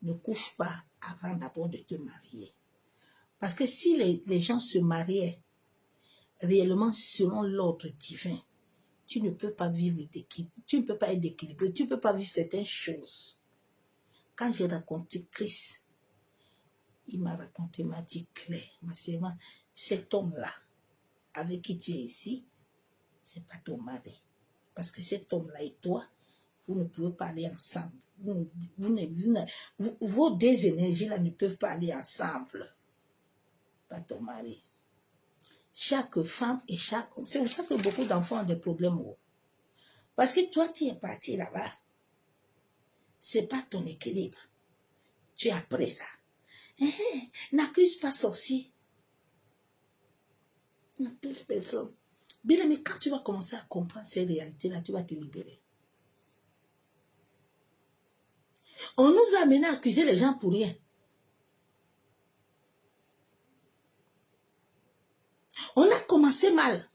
ne couche pas avant d'abord de te marier. Parce que si les gens se mariaient réellement selon l'ordre divin, tu ne peux pas vivre d'équilibre, tu ne peux pas être équilibré, tu ne peux pas vivre certaines choses. Quand j'ai raconté Christ, il m'a raconté, m'a dit clair, ma servante, cet homme-là, avec qui tu es ici, c'est pas ton mari. Parce que cet homme-là et toi, vous ne pouvez pas aller ensemble. Vos deux énergies-là ne peuvent pas aller ensemble. Pas ton mari. Chaque femme et chaque homme. C'est pour ça que beaucoup d'enfants ont des problèmes. Parce que toi, tu es parti là-bas. C'est pas ton équilibre. Tu es après ça. N'accuse pas sorcier. N'accuse personne. Bien, mais quand tu vas commencer à comprendre ces réalités-là, tu vas te libérer. On nous a amené à accuser les gens pour rien. On a commencé mal.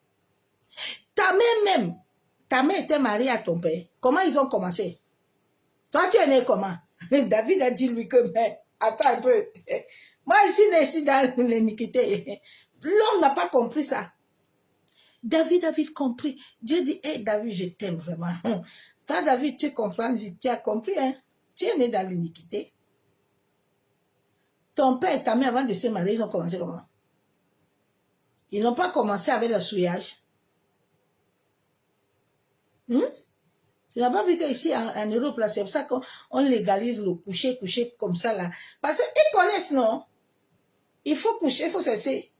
Ta mère était mariée à ton père. Comment ils ont commencé? Toi, tu es né comment? David a dit lui que, mais attends un peu. Moi, je suis né ici dans l'iniquité. L'homme n'a pas compris ça. David a vite compris. Dieu dit, hé David, je t'aime vraiment. Toi, David, tu comprends, tu as compris, hein? Tu es né dans l'iniquité. Ton père et ta mère, avant de se marier, ils ont commencé comment? Ils n'ont pas commencé avec le souillage. Tu n'as pas vu qu'ici, en Europe, là, c'est pour ça qu'on légalise le coucher comme ça, là. Parce qu'ils connaissent, non? Il faut coucher, il faut cesser.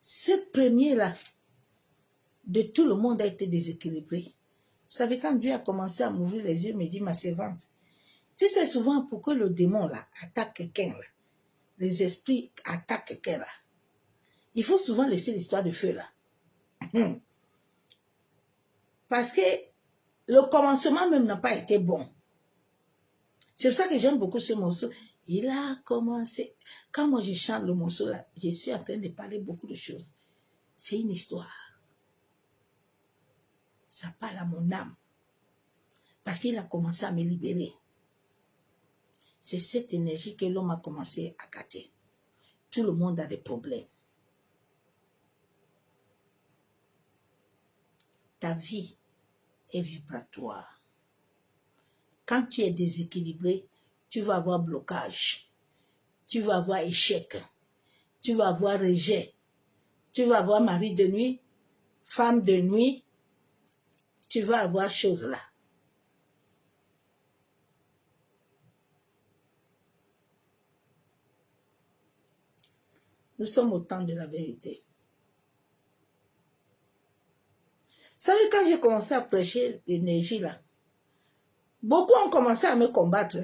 Ce premier-là, de tout le monde a été déséquilibré. Vous savez, quand Dieu a commencé à m'ouvrir les yeux, il me dit, ma servante, tu sais souvent pourquoi le démon, là, attaque quelqu'un, là. Les esprits attaquent quelqu'un, là. Il faut souvent laisser l'histoire de feu, là. Parce que le commencement même n'a pas été bon. C'est pour ça que j'aime beaucoup ce morceau. Il a commencé. Quand moi je chante le morceau là, je suis en train de parler beaucoup de choses. C'est une histoire. Ça parle à mon âme. Parce qu'il a commencé à me libérer. C'est cette énergie que l'homme a commencé à gâter. Tout le monde a des problèmes. Ta vie est vibratoire. Quand tu es déséquilibré, tu vas avoir blocage. Tu vas avoir échec. Tu vas avoir rejet. Tu vas avoir mari de nuit, femme de nuit. Tu vas avoir choses là. Nous sommes au temps de la vérité. Vous savez, quand j'ai commencé à prêcher l'énergie là, beaucoup ont commencé à me combattre.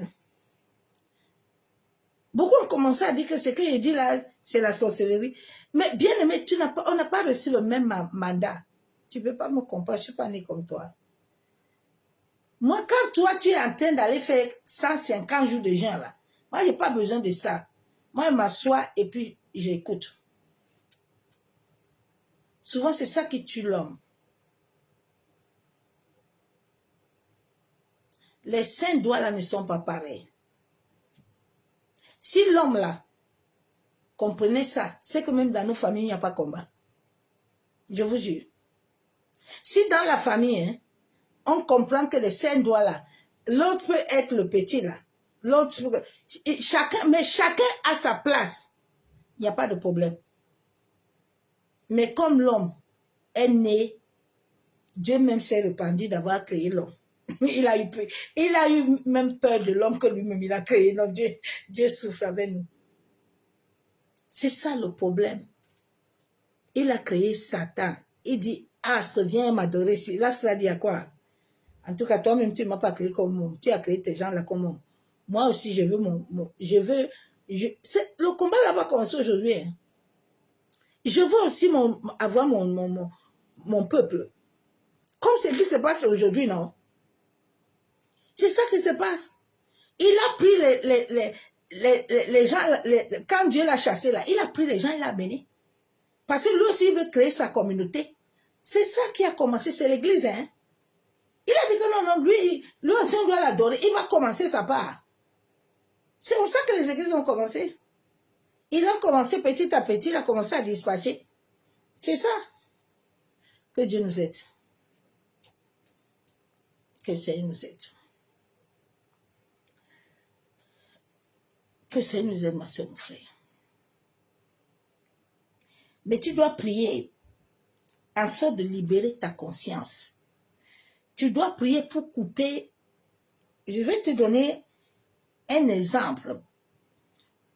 Beaucoup ont commencé à dire que ce que je dis là, c'est la sorcellerie. Mais bien aimé, on n'a pas reçu le même mandat. Tu ne peux pas me comparer, je ne suis pas né comme toi. Moi, quand toi, tu es en train d'aller faire 150 jours de jeûne là, moi, je n'ai pas besoin de ça. Moi, je m'assois et puis j'écoute. Souvent, c'est ça qui tue l'homme. Les saints doigts là ne sont pas pareils. Si l'homme là comprenait ça, c'est que même dans nos familles, il n'y a pas de combat. Je vous jure. Si dans la famille, hein, on comprend que les saints doigts là, l'autre peut être le petit là, l'autre peut... mais chacun a sa place. Il n'y a pas de problème. Mais comme l'homme est né, Dieu même s'est répandu d'avoir créé l'homme. Il a eu même peur de l'homme que lui-même il a créé. Donc Dieu souffre avec nous. C'est ça le problème. Il a créé Satan. Il dit, ah, viens m'adorer. Là, cela dit à quoi? En tout cas, toi-même, tu ne m'as pas créé comme moi. Tu as créé tes gens là comme moi. Moi aussi, je veux le combat là-bas commence aujourd'hui. Hein. Je veux aussi avoir mon peuple. Comme ce qui se passe aujourd'hui, non? C'est ça qui se passe. Il a pris les gens, quand Dieu l'a chassé là, il a pris les gens, il a béni. Parce que lui aussi, il veut créer sa communauté. C'est ça qui a commencé, c'est l'église. Hein? Il a dit que non, lui aussi, on doit l'adorer. Il va commencer sa part. C'est comme ça que les églises ont commencé. Ils ont commencé petit à petit, il a commencé à dispatcher. C'est ça. Que Dieu nous aide. Que le Seigneur nous aide. Que le Seigneur nous aide, ma soeur, mon frère. Mais tu dois prier en sorte de libérer ta conscience. Tu dois prier pour couper. Je vais te donner un exemple.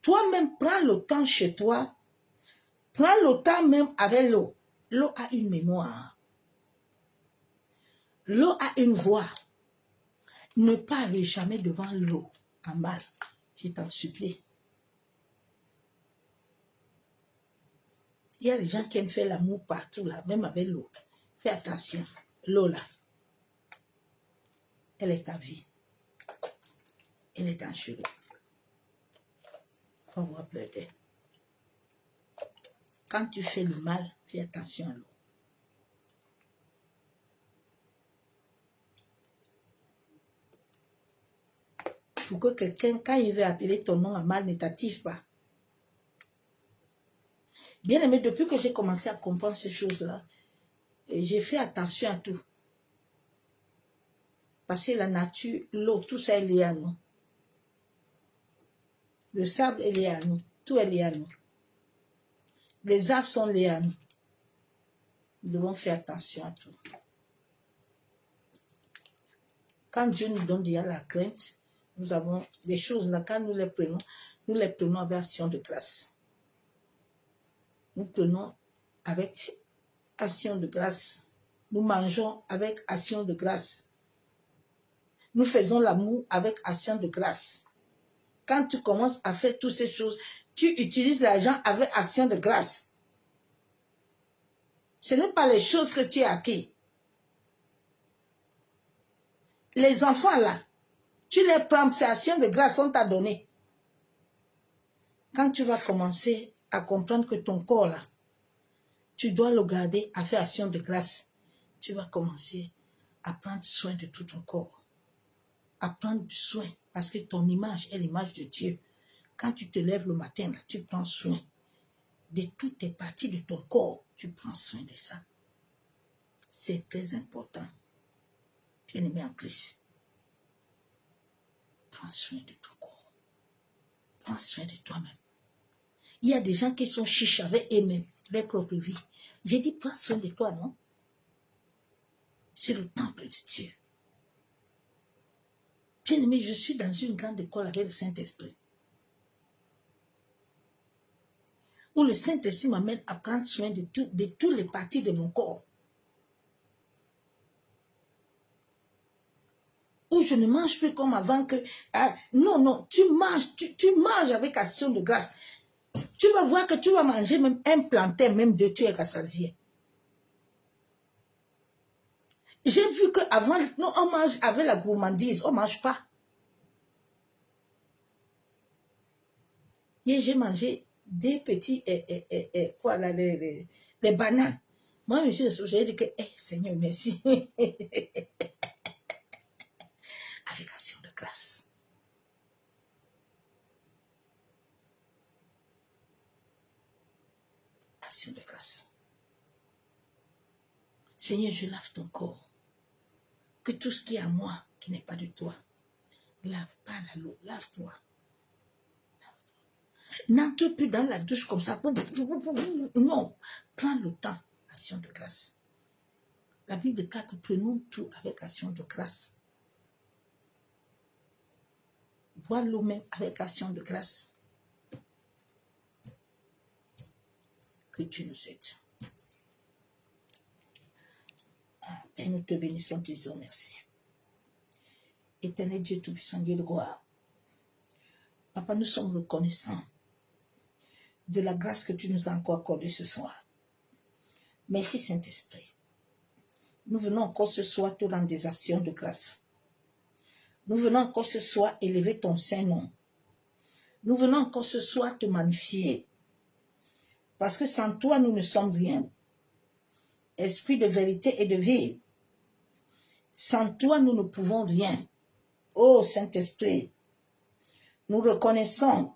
Toi-même, prends le temps chez toi. Prends le temps même avec l'eau. L'eau a une mémoire. L'eau a une voix. Ne parle jamais devant l'eau en mal. Je t'en supplie. Il y a des gens qui aiment faire l'amour partout, là, même avec l'eau. Fais attention. L'eau, là, elle est ta vie. Elle est dangereuse. Il faut avoir peur d'elle. Quand tu fais le mal, fais attention à l'eau. Pour que quelqu'un, quand il veut appeler ton nom à mal, ne t'active pas. Bien aimé, depuis que j'ai commencé à comprendre ces choses-là, j'ai fait attention à tout. Parce que la nature, l'eau, tout ça est lié à nous. Le sable est lié à nous. Tout est lié à nous. Les arbres sont liés à nous. Nous devons faire attention à tout. Quand Dieu nous donne déjà la crainte, nous avons des choses là, quand nous les prenons avec action de grâce. Nous prenons avec action de grâce. Nous mangeons avec action de grâce. Nous faisons l'amour avec action de grâce. Quand tu commences à faire toutes ces choses, tu utilises l'argent avec action de grâce. Ce n'est pas les choses que tu as acquis. Les enfants là, tu les prends, c'est action de grâce, on t'a donné. Quand tu vas commencer à comprendre que ton corps là, tu dois le garder à faire action de grâce, tu vas commencer à prendre soin de tout ton corps. À prendre soin, parce que ton image est l'image de Dieu. Quand tu te lèves le matin, là, tu prends soin de toutes tes parties de ton corps. Tu prends soin de ça. C'est très important. Bien-aimé en Christ. Prends soin de ton corps. Prends soin de toi-même. Il y a des gens qui sont chiches avec eux-mêmes, leur propre vie. J'ai dit, prends soin de toi, non? C'est le temple de Dieu. Bien-aimé, je suis dans une grande école avec le Saint-Esprit. où le Saint-Esprit m'amène à prendre soin de toutes les parties de mon corps. Où je ne mange plus comme avant que... non, non, tu manges avec action de grâce. Tu vas voir que tu vas manger même un plantain, même deux, tu es rassasié. J'ai vu qu'avant, on mange avec la gourmandise, on ne mange pas. Et j'ai mangé des petits, quoi là, les bananes. Moi, j'ai dit que, Seigneur, merci. Avec action de grâce. Action de grâce. Seigneur, je lave ton corps. Que tout ce qui est à moi, qui n'est pas de toi, lave pas la l'eau, lave-toi. N'entre plus dans la douche comme ça. Non, prends le temps. Action de grâce. La Bible déclare que prenons tout avec action de grâce. Bois l'eau même avec action de grâce. Que Dieu nous aide. Et nous te bénissons, te disons merci. Éternel Dieu Tout-Puissant, Dieu de gloire. Papa, nous sommes reconnaissants de la grâce que tu nous as encore accordée ce soir. Merci Saint-Esprit. Nous venons encore ce soir te rendre des actions de grâce. Nous venons encore ce soir élever ton Saint-Nom. Nous venons encore ce soir te magnifier. Parce que sans toi, nous ne sommes rien. Esprit de vérité et de vie. Sans toi, nous ne pouvons rien. Ô Saint-Esprit, nous reconnaissons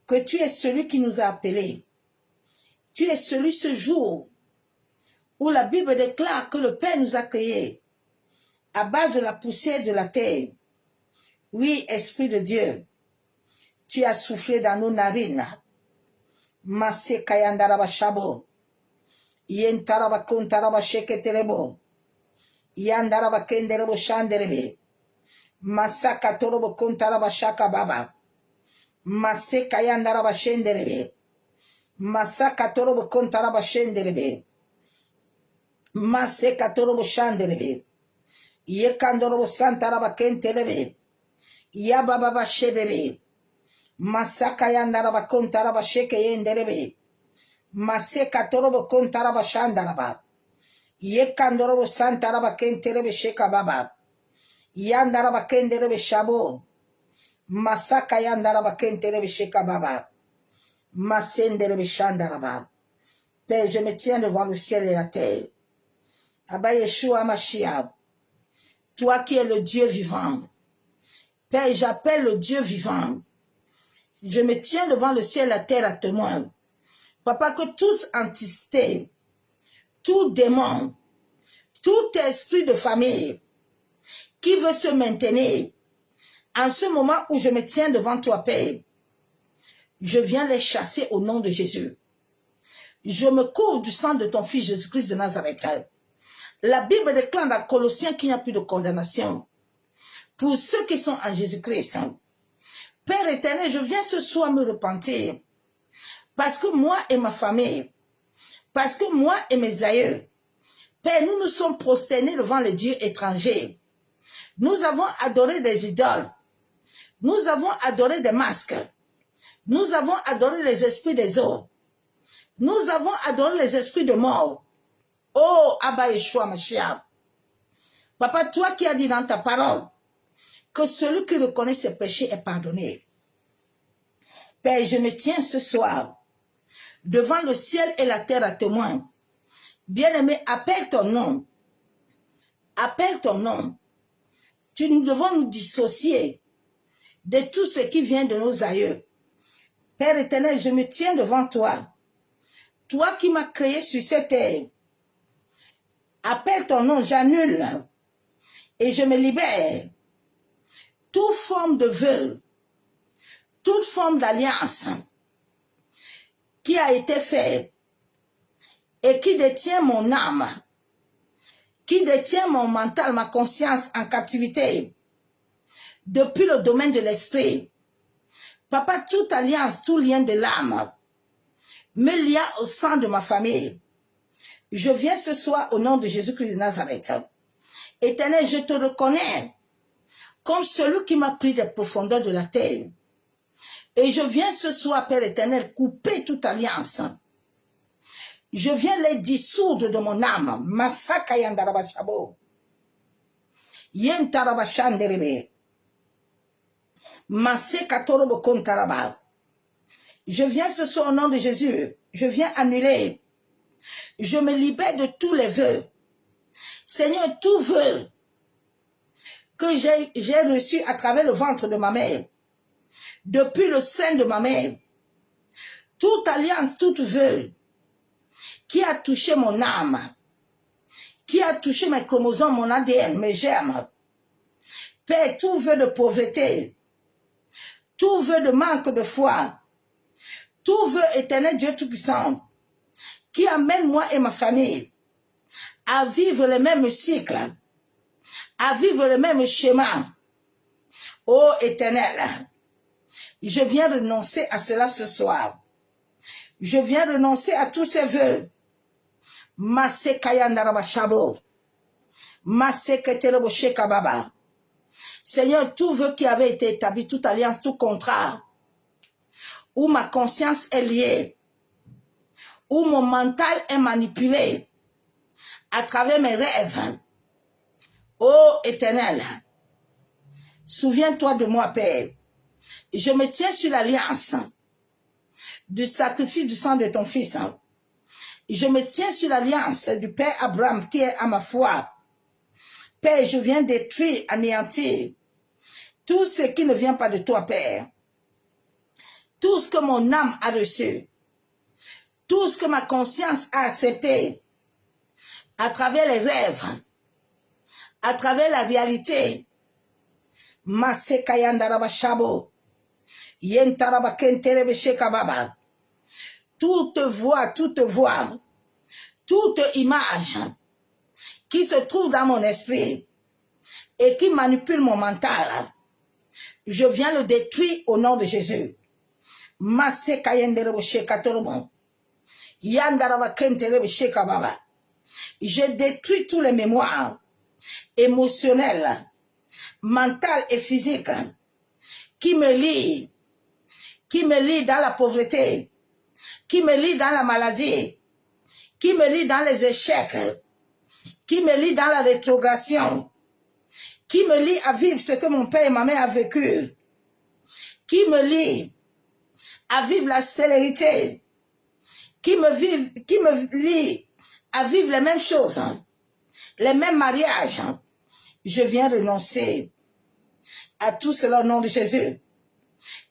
que tu es celui qui nous a appelés. Tu es celui ce jour où la Bible déclare que le Père nous a créés à base de la poussière de la terre. Oui, Esprit de Dieu, tu as soufflé dans nos narines. Masse kayandaraba shabo. Yentaraba kontaraba sheketerebo. Yandaraba kenderebo shanderebe. Masaka torobo kontaraba shaka baba. Masse kayandaraba shenderebe. Masaka torobo kontaraba shenderebe. Masse katorobo shanderebe. Yekandorobo santaraba kenterebe. Yababa shebebe. Masaka yandaraba kontaraba sheke yenderebe. Masse katorobo kontaraba shandaraba. Yekandorobo santaraba kenterebe sheka baba. Yandaraba kenderebe shabo. Masaka yandaraba kenterebe sheka baba. Masenderebe shandaraba. Père, je me tiens devant le ciel et la terre. Abba Yeshua Mashiach, toi qui es le Dieu vivant. Père, j'appelle le Dieu vivant. Je me tiens devant le ciel et la terre à témoin. Papa, que toute entité, tout démon, tout esprit de famille qui veut se maintenir en ce moment où je me tiens devant toi, Père, je viens les chasser au nom de Jésus. Je me couvre du sang de ton Fils Jésus-Christ de Nazareth. La Bible déclare dans Colossiens qu'il n'y a plus de condamnation pour ceux qui sont en Jésus-Christ. Père éternel, je viens ce soir me repentir parce que moi et ma famille, parce que moi et mes aïeux, Père, nous nous sommes prosternés devant les dieux étrangers. Nous avons adoré des idoles. Nous avons adoré des masques. Nous avons adoré les esprits des eaux. Nous avons adoré les esprits de mort. Oh, Abba Yeshua Mashiach. Papa, toi qui as dit dans ta parole que celui qui reconnaît ses péchés est pardonné. Père, je me tiens ce soir devant le ciel et la terre à témoin. Bien-aimé, appelle ton nom. Appelle ton nom. Nous devons nous dissocier de tout ce qui vient de nos aïeux. Père éternel, je me tiens devant toi. Toi qui m'as créé sur cette terre. Appelle ton nom, j'annule et je me libère. Toute forme de vœu, toute forme d'alliance qui a été faite et qui détient mon âme, qui détient mon mental, ma conscience en captivité, depuis le domaine de l'esprit. Papa, toute alliance, tout lien de l'âme, me lia au sein de ma famille. Je viens ce soir au nom de Jésus-Christ de Nazareth. Éternel, je te reconnais comme celui qui m'a pris des profondeurs de la terre. Et je viens ce soir, Père éternel, couper toute alliance. Je viens les dissoudre de mon âme. Masaka yandarabashabo. Yentarabashanderebe. Maseka torobo kontaraba. Je viens ce soir au nom de Jésus. Je viens annuler. Je me libère de tous les vœux. Seigneur, tout vœu que j'ai reçu à travers le ventre de ma mère, depuis le sein de ma mère, toute alliance, toute vœu qui a touché mon âme, qui a touché mes chromosomes, mon ADN, mes germes, Père, tout vœu de pauvreté, tout vœu de manque de foi, tout vœu éternel Dieu Tout-Puissant, qui amène moi et ma famille à vivre le même cycle, à vivre le même schéma. Ô éternel, je viens renoncer à cela ce soir. Je viens renoncer à tous ces vœux. Seigneur, tout vœu qui avait été établi, toute alliance, tout contrat, où ma conscience est liée, où mon mental est manipulé à travers mes rêves. Ô éternel, souviens-toi de moi, Père. Je me tiens sur l'alliance du sacrifice du sang de ton Fils. Je me tiens sur l'alliance du Père Abraham qui est à ma foi. Père, je viens détruire, anéantir tout ce qui ne vient pas de toi, Père. Tout ce que mon âme a reçu, tout ce que ma conscience a accepté, à travers les rêves, à travers la réalité. Masekayandarabashabo, yentarabakenterebeshekababa. Toute voix, toute image qui se trouve dans mon esprit et qui manipule mon mental, je viens le détruire au nom de Jésus. Je détruis tous les mémoires émotionnelles, mentales et physiques qui me lient dans la pauvreté, qui me lient dans la maladie, qui me lient dans les échecs, qui me lient dans la rétrogression, qui me lient à vivre ce que mon père et ma mère ont vécu, qui me lient à vivre la stérilité, qui me lie à vivre les mêmes choses, les mêmes mariages. Je viens renoncer à tout cela au nom de Jésus.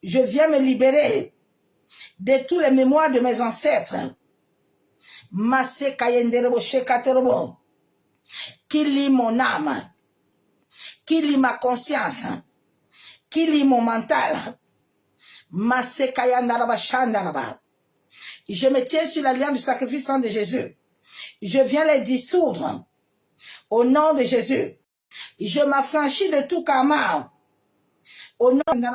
Je viens me libérer de tous les mémoires de mes ancêtres. Qui lie mon âme, qui lie ma conscience, qui lie mon mental. Je me tiens sur l'alliance du sacrifice de Jésus. Je viens les dissoudre au nom de Jésus. Je m'affranchis de tout karma au nom de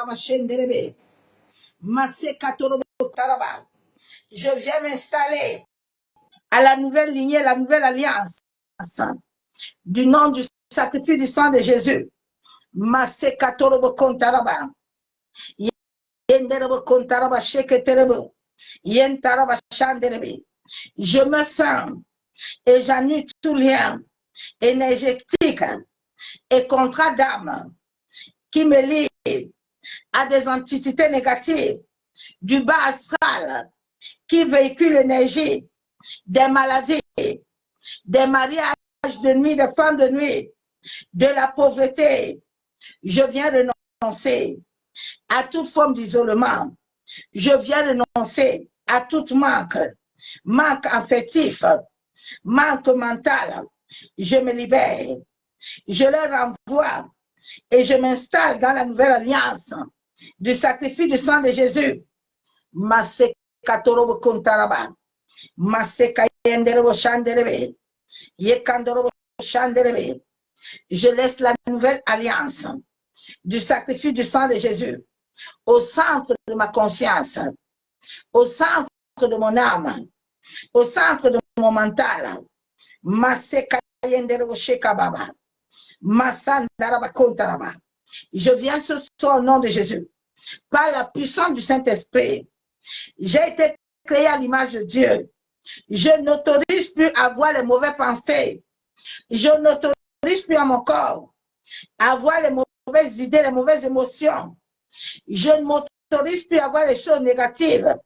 je viens m'installer à la nouvelle lignée, la nouvelle alliance du nom du sacrifice du sang de Jésus. Je me sens et j'annule tout lien énergétique et contrat d'âme qui me lie à des entités négatives du bas astral qui véhiculent l'énergie des maladies, des mariages de nuit, des femmes de nuit, de la pauvreté. Je viens renoncer à toute forme d'isolement. Je viens renoncer à tout manque affectif, manque mental. Je me libère. Je les renvoie et je m'installe dans la nouvelle alliance du sacrifice du sang de Jésus. Je laisse la nouvelle alliance du sacrifice du sang de Jésus au centre de ma conscience, au centre de mon âme, au centre de mon mental. Je viens ce soir au nom de Jésus, par la puissance du Saint-Esprit. J'ai été créé à l'image de Dieu. Je n'autorise plus à avoir les mauvaises pensées. Je n'autorise plus à mon corps à avoir les mauvaises idées, les mauvaises émotions. Je ne m'autorise plus à avoir les choses négatives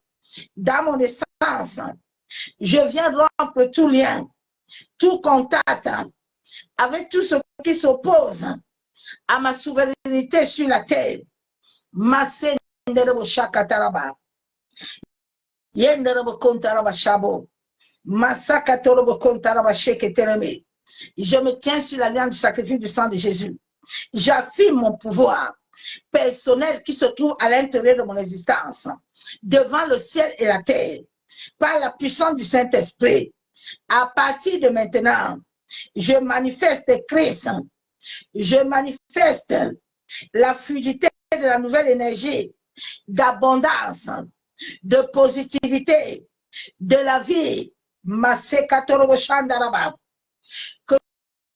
dans mon essence. Je viens rompre tout lien, tout contact avec tout ce qui s'oppose à ma souveraineté sur la terre. Je me tiens sur la ligne du sacrifice du sang de Jésus. J'affirme mon pouvoir personnel qui se trouve à l'intérieur de mon existence, devant le ciel et la terre, par la puissance du Saint-Esprit. À partir de maintenant, je manifeste Christ. Je manifeste la fluidité de la nouvelle énergie, d'abondance, de positivité, de la vie. Que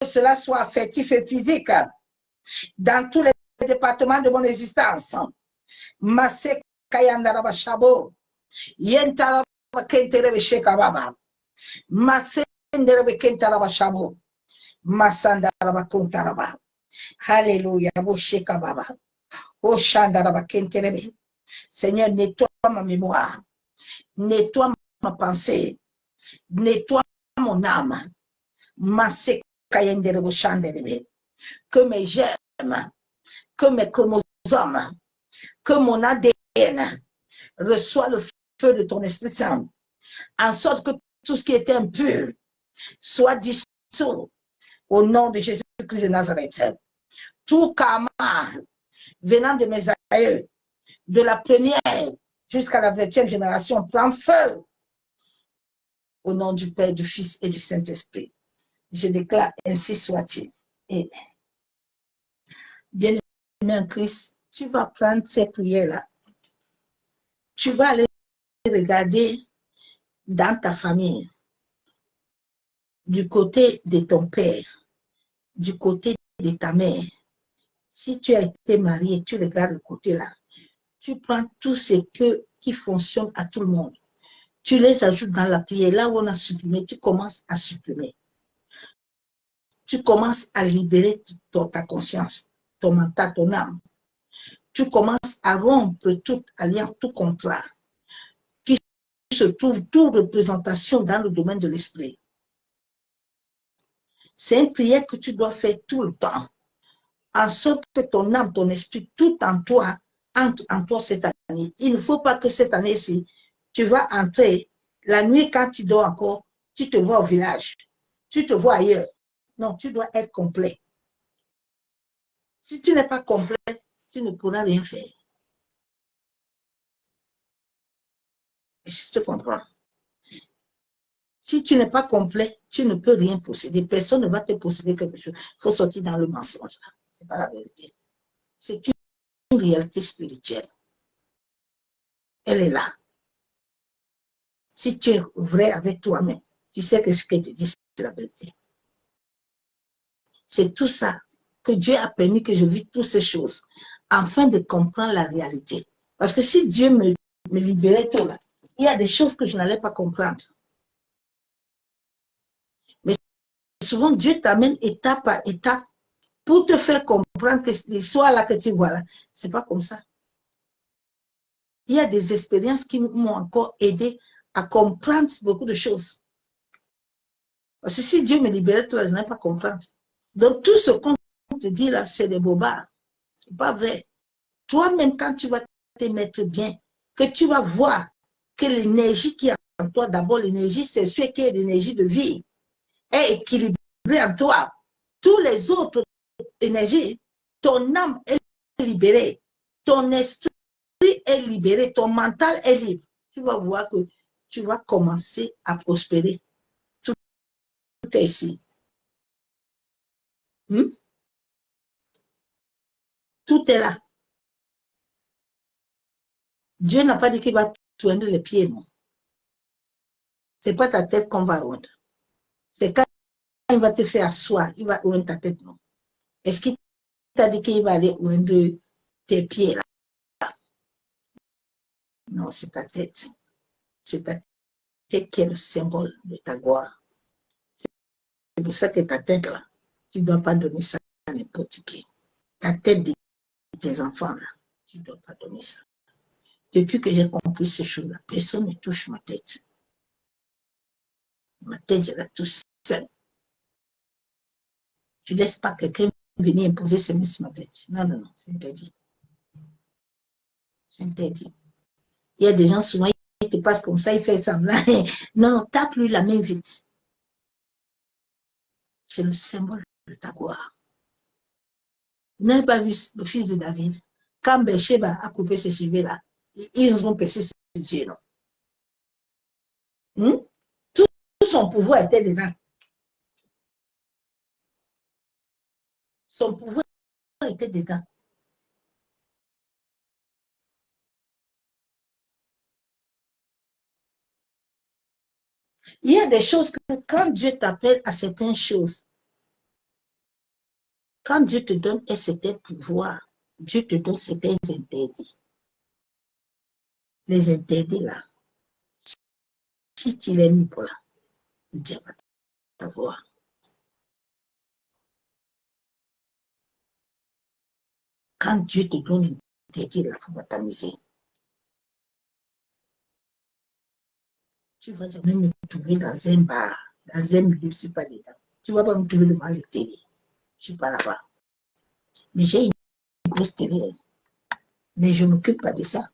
cela soit affectif et physique dans tous les départements de mon existence. Alléluia. Seigneur, nettoie ma mémoire, nettoie ma pensée, nettoie mon âme. Que mes germes, que mes chromosomes, que mon ADN reçoit le feu de ton Esprit Saint, en sorte que tout ce qui est impur soit dissous au nom de Jésus-Christ de Nazareth. Tout karma venant de mes aïeux, de la première jusqu'à la 20e génération, prend feu au nom du Père, du Fils et du Saint-Esprit. Je déclare ainsi soit-il. Amen. Bien-aimé en Christ, tu vas prendre ces prières-là. Tu vas aller regarder dans ta famille, du côté de ton père, du côté de ta mère. Si tu as été marié, tu regardes le côté là. Tu prends tout ce qui fonctionne à tout le monde. Tu les ajoutes dans la prière. Là où on a supprimé, tu commences à supprimer. Tu commences à libérer ta conscience, ton mental, ton âme. Tu commences à rompre toute alliance, tout contrat qui se trouve, toute représentation dans le domaine de l'esprit. C'est une prière que tu dois faire tout le temps, en sorte que ton âme, ton esprit, tout en toi, entre en toi cette année. Il ne faut pas que cette année-ci, tu vas entrer, la nuit quand tu dors encore, tu te vois au village, tu te vois ailleurs. Non, tu dois être complet. Si tu n'es pas complet, tu ne pourras rien faire. Je te comprends. Si tu n'es pas complet, tu ne peux rien posséder. Personne ne va te posséder quelque chose. Il faut sortir dans le mensonge. Ce n'est pas la vérité. C'est une réalité spirituelle. Elle est là. Si tu es vrai avec toi-même, tu sais que ce que tu dis, c'est la vérité. C'est tout ça que Dieu a permis que je vive toutes ces choses, afin de comprendre la réalité. Parce que si Dieu me libérait tout là, il y a des choses que je n'allais pas comprendre. Mais souvent, Dieu t'amène étape par étape pour te faire comprendre que l'histoire là que tu vois là, ce n'est pas comme ça. Il y a des expériences qui m'ont encore aidé à comprendre beaucoup de choses. Parce que si Dieu me libérait, toi, je n'allais pas comprendre. Donc, tout ce qu'on te dit là, c'est des bobards. Ce n'est pas vrai. Toi-même, quand tu vas te mettre bien, que tu vas voir que l'énergie qui est en toi, d'abord, l'énergie sexuelle qui est l'énergie de vie, est équilibrée en toi. Toutes les autres énergies, ton âme est libérée, ton esprit est libéré, ton mental est libre. Tu vas voir que tu vas commencer à prospérer. Tout est ici. Tout est là. Dieu n'a pas dit qu'il va tourner les pieds, non. C'est pas ta tête qu'on va oindre. C'est quand il va te faire asseoir, il va oindre ta tête, non. Est-ce qu'il t'a dit qu'il va aller oindre tes pieds, là? Non, c'est ta tête. C'est ta tête qui est le symbole de ta gloire. C'est pour ça que ta tête, là, tu ne dois pas donner ça à n'importe qui. Ta tête de tes enfants, là, tu ne dois pas donner ça. Depuis que j'ai compris ces choses-là, personne ne touche ma tête. Ma tête, je la touche seule. Je ne laisse pas quelqu'un venir imposer ses mains sur ma tête. Non, non, non, c'est interdit. C'est interdit. Il y a des gens, souvent, ils te passent comme ça, ils font semblant. Non, non, tape-lui la main vite. C'est le symbole de ta gloire. Vous n'avez pas vu le fils de David? Quand Bathsheba a coupé ses cheveux là, ils ont percé ses yeux, non? Tout son pouvoir était dedans. Son pouvoir était dedans. Il y a des choses que quand Dieu t'appelle à certaines choses, quand Dieu te donne un certain pouvoir, Dieu te donne certains interdits. Les interdits là, si tu les mis pour là, Dieu va t'avoir. Quand Dieu te donne un interdit là, il va t'amuser. Tu ne vas jamais me trouver dans un bar, dans un milieu, je ne suis pas dedans. Tu ne vas pas me trouver devant la télé. Je ne suis pas là-bas. Mais j'ai une grosse télé. Mais je ne m'occupe pas de ça.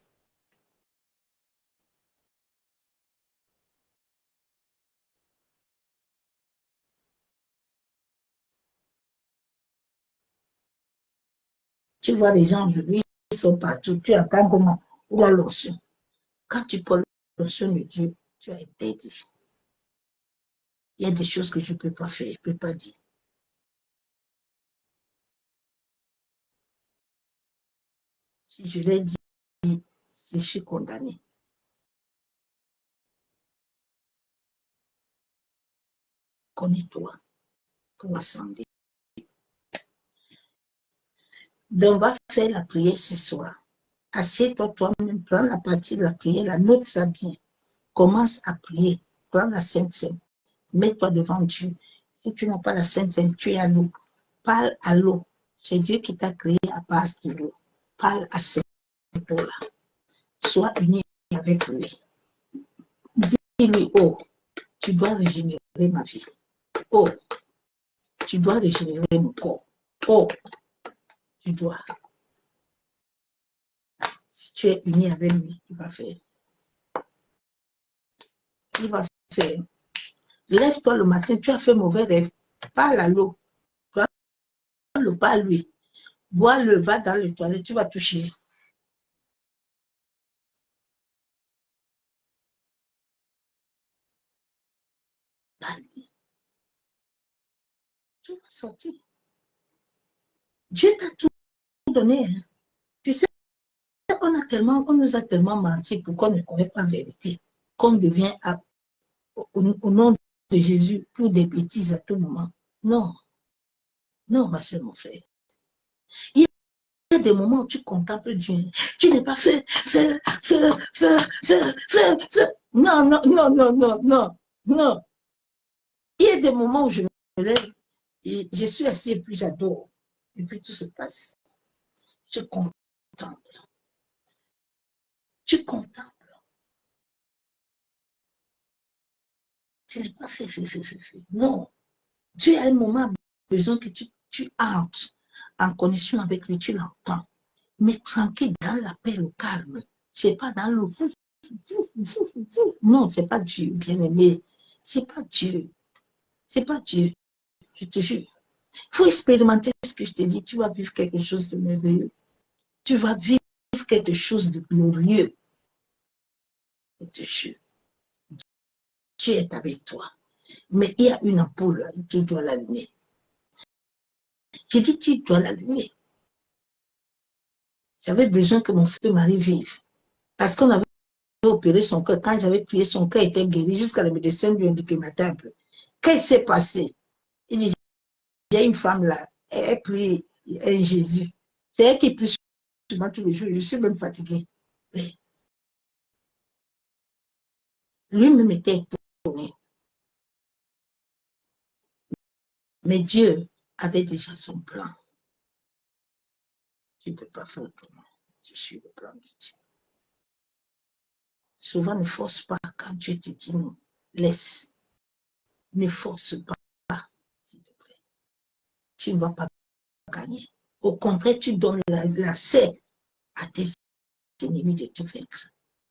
Tu vois les gens aujourd'hui, ils sont partout. Tu entends comment? Ou la lotion. Quand tu prends la lotion de Dieu, tu as interdit. Il y a des choses que je ne peux pas faire, je ne peux pas dire. Si je l'ai dit, je suis condamné. Connais-toi pour assembler. Donc, on va faire la prière ce soir. Assieds-toi toi-même, prends la partie de la prière, la note ça bien. Commence à prier. Prends la Sainte Seine. Mets-toi devant Dieu. Si tu n'as pas la Sainte Seine, tu es à l'eau. Parle à l'eau. C'est Dieu qui t'a créé à base de l'eau. Parle à cette eau-là. Sois uni avec lui. Dis-lui, oh, tu dois régénérer ma vie. Oh, tu dois régénérer mon corps. Oh, tu dois. Si tu es uni avec lui, il va faire. Il va faire. Lève-toi le matin, tu as fait mauvais rêve. Parle à l'eau. Parle pas à lui. Bois-le, va dans le toilette, tu vas toucher. Tu vas sortir. Dieu t'a tout donné. Hein. Tu sais, on nous a tellement menti pour qu'on ne connaisse pas la vérité. Qu'on devient au nom de Jésus pour des bêtises à tout moment. Non, non, ma soeur, mon frère. Il y a des moments où tu contemples Dieu. Tu n'es pas fait. Non, non, non, non, non, non, non. Il y a des moments où je me lève et je suis assis et puis j'adore. Et puis tout se passe. Je contemple. Tu contemples. Tu n'es pas fait. Non. Dieu a un moment besoin que tu entres en connexion avec lui, tu l'entends. Mais tranquille, dans la paix, le calme. C'est pas dans le fou. Non, c'est pas Dieu, bien-aimé. C'est pas Dieu. C'est pas Dieu. Je te jure. Il faut expérimenter ce que je te dis. Tu vas vivre quelque chose de merveilleux. Tu vas vivre quelque chose de glorieux. Je te jure. Dieu est avec toi. Mais il y a une ampoule, tu dois l'allumer. J'ai dit, tu dois l'allumer. J'avais besoin que mon feu Marie vive. Parce qu'on avait opéré son cœur, quand j'avais prié, son cœur était guéri, jusqu'à le médecin lui a dit qu'il m'attend un peu. Qu'est-ce qui s'est passé? Il dit, j'ai une femme là, elle prie un Jésus. C'est elle qui prie souvent tous les jours, je suis même fatiguée. Lui-même était étonné. Mais Dieu avait déjà son plan. Tu ne peux pas faire autrement. Tu suis le plan de Dieu. Souvent, ne force pas quand Dieu te dit non. Laisse. Ne force pas, s'il te plaît. Tu ne vas pas gagner. Au contraire, tu donnes l'accès à tes ennemis de te vaincre.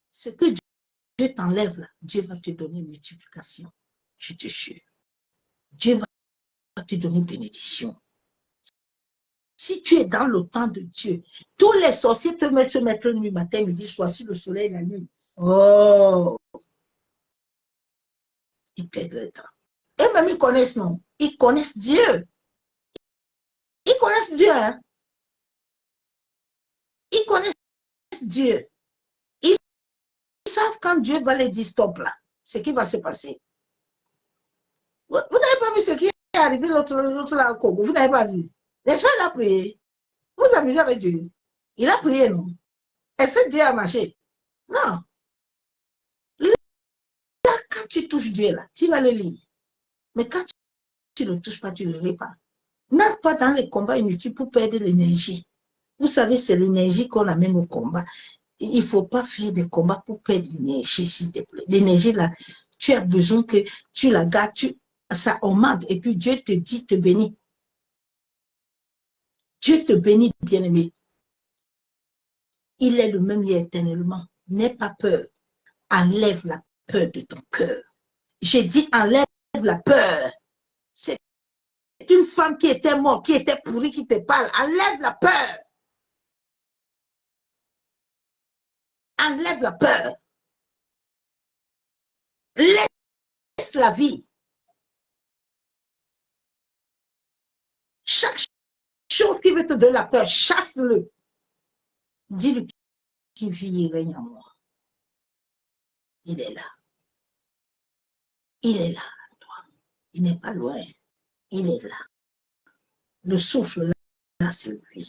Ce que Dieu t'enlève là, Dieu va te donner une multiplication. Je te jure. Dieu va te donner une bénédiction. Si tu es dans le temps de Dieu, tous les sorciers peuvent se mettre nuit, matin, midi, soir, sur le soleil, la lune. Oh, ils perdent le temps. Et même ils connaissent, non? Ils connaissent Dieu. Ils connaissent Dieu. Hein? Ils connaissent Dieu. Ils savent quand Dieu va les dire stop là, ce qui va se passer. Vous n'avez pas vu ce qui est arrivé l'autre là au Congo. Vous n'avez pas vu. N'est-ce pas, il a prié. Vous vous amusez avec Dieu. Il a prié, non? Est-ce que Dieu a marché? Non. Là, quand tu touches Dieu là, tu vas le lire. Mais quand tu ne le touches pas, tu ne le lis pas. N'entre pas dans les combats inutiles pour perdre l'énergie. Vous savez, c'est l'énergie qu'on amène au combat. Il ne faut pas faire des combats pour perdre l'énergie, s'il te plaît. L'énergie, là, tu as besoin que tu la gardes, ça augmente, et puis Dieu te dit, te bénit. Dieu te bénit, bien-aimé. Il est le même hier éternellement. N'aie pas peur. Enlève la peur de ton cœur. J'ai dit, enlève la peur. C'est une femme qui était morte, qui était pourrie, qui te parle. Enlève la peur. Enlève la peur. Laisse la vie. Chaque chose qui veut te donner la peur, chasse-le. Dis-lui qu'il vit et règne en moi. Il est là. Il est là, toi. Il n'est pas loin. Il est là. Le souffle là, c'est lui.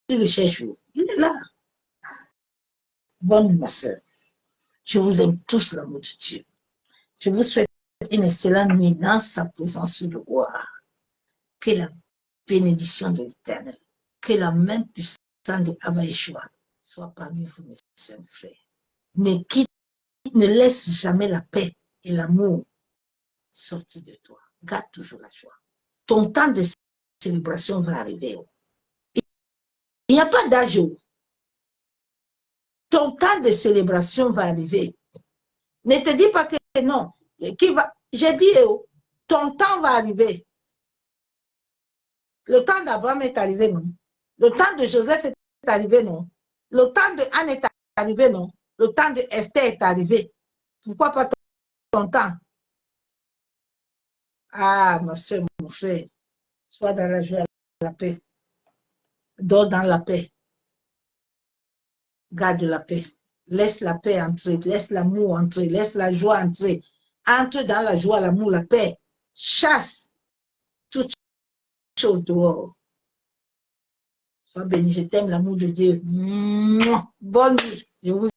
Tu le cherches où? Il est là. Bonne nuit, ma soeur. Je vous aime tous, l'amour de Dieu. Je vous souhaite une excellente nuit dans sa présence sur le roi. Que la bénédiction de l'Éternel, que la main puissante de Abba Yeshua soit parmi vous, mes sœurs, frères. Ne laisse jamais la paix et l'amour sortir de toi. Garde toujours la joie. Ton temps de célébration va arriver. Il n'y a pas d'âge. Ton temps de célébration va arriver. Ne te dis pas que non. J'ai dit, ton temps va arriver. Le temps d'Abraham est arrivé, non? Le temps de Joseph est arrivé, non? Le temps de Anne est arrivé, non? Le temps de Esther est arrivé. Pourquoi pas ton temps? Ah, ma soeur, mon frère, sois dans la joie, la paix. Dors dans la paix. Garde la paix. Laisse la paix entrer. Laisse l'amour entrer. Laisse la joie entrer. Entre dans la joie, l'amour, la paix. Chasse toutes choses dehors. Sois béni. Je t'aime, l'amour de Dieu. Bonne nuit. Je vous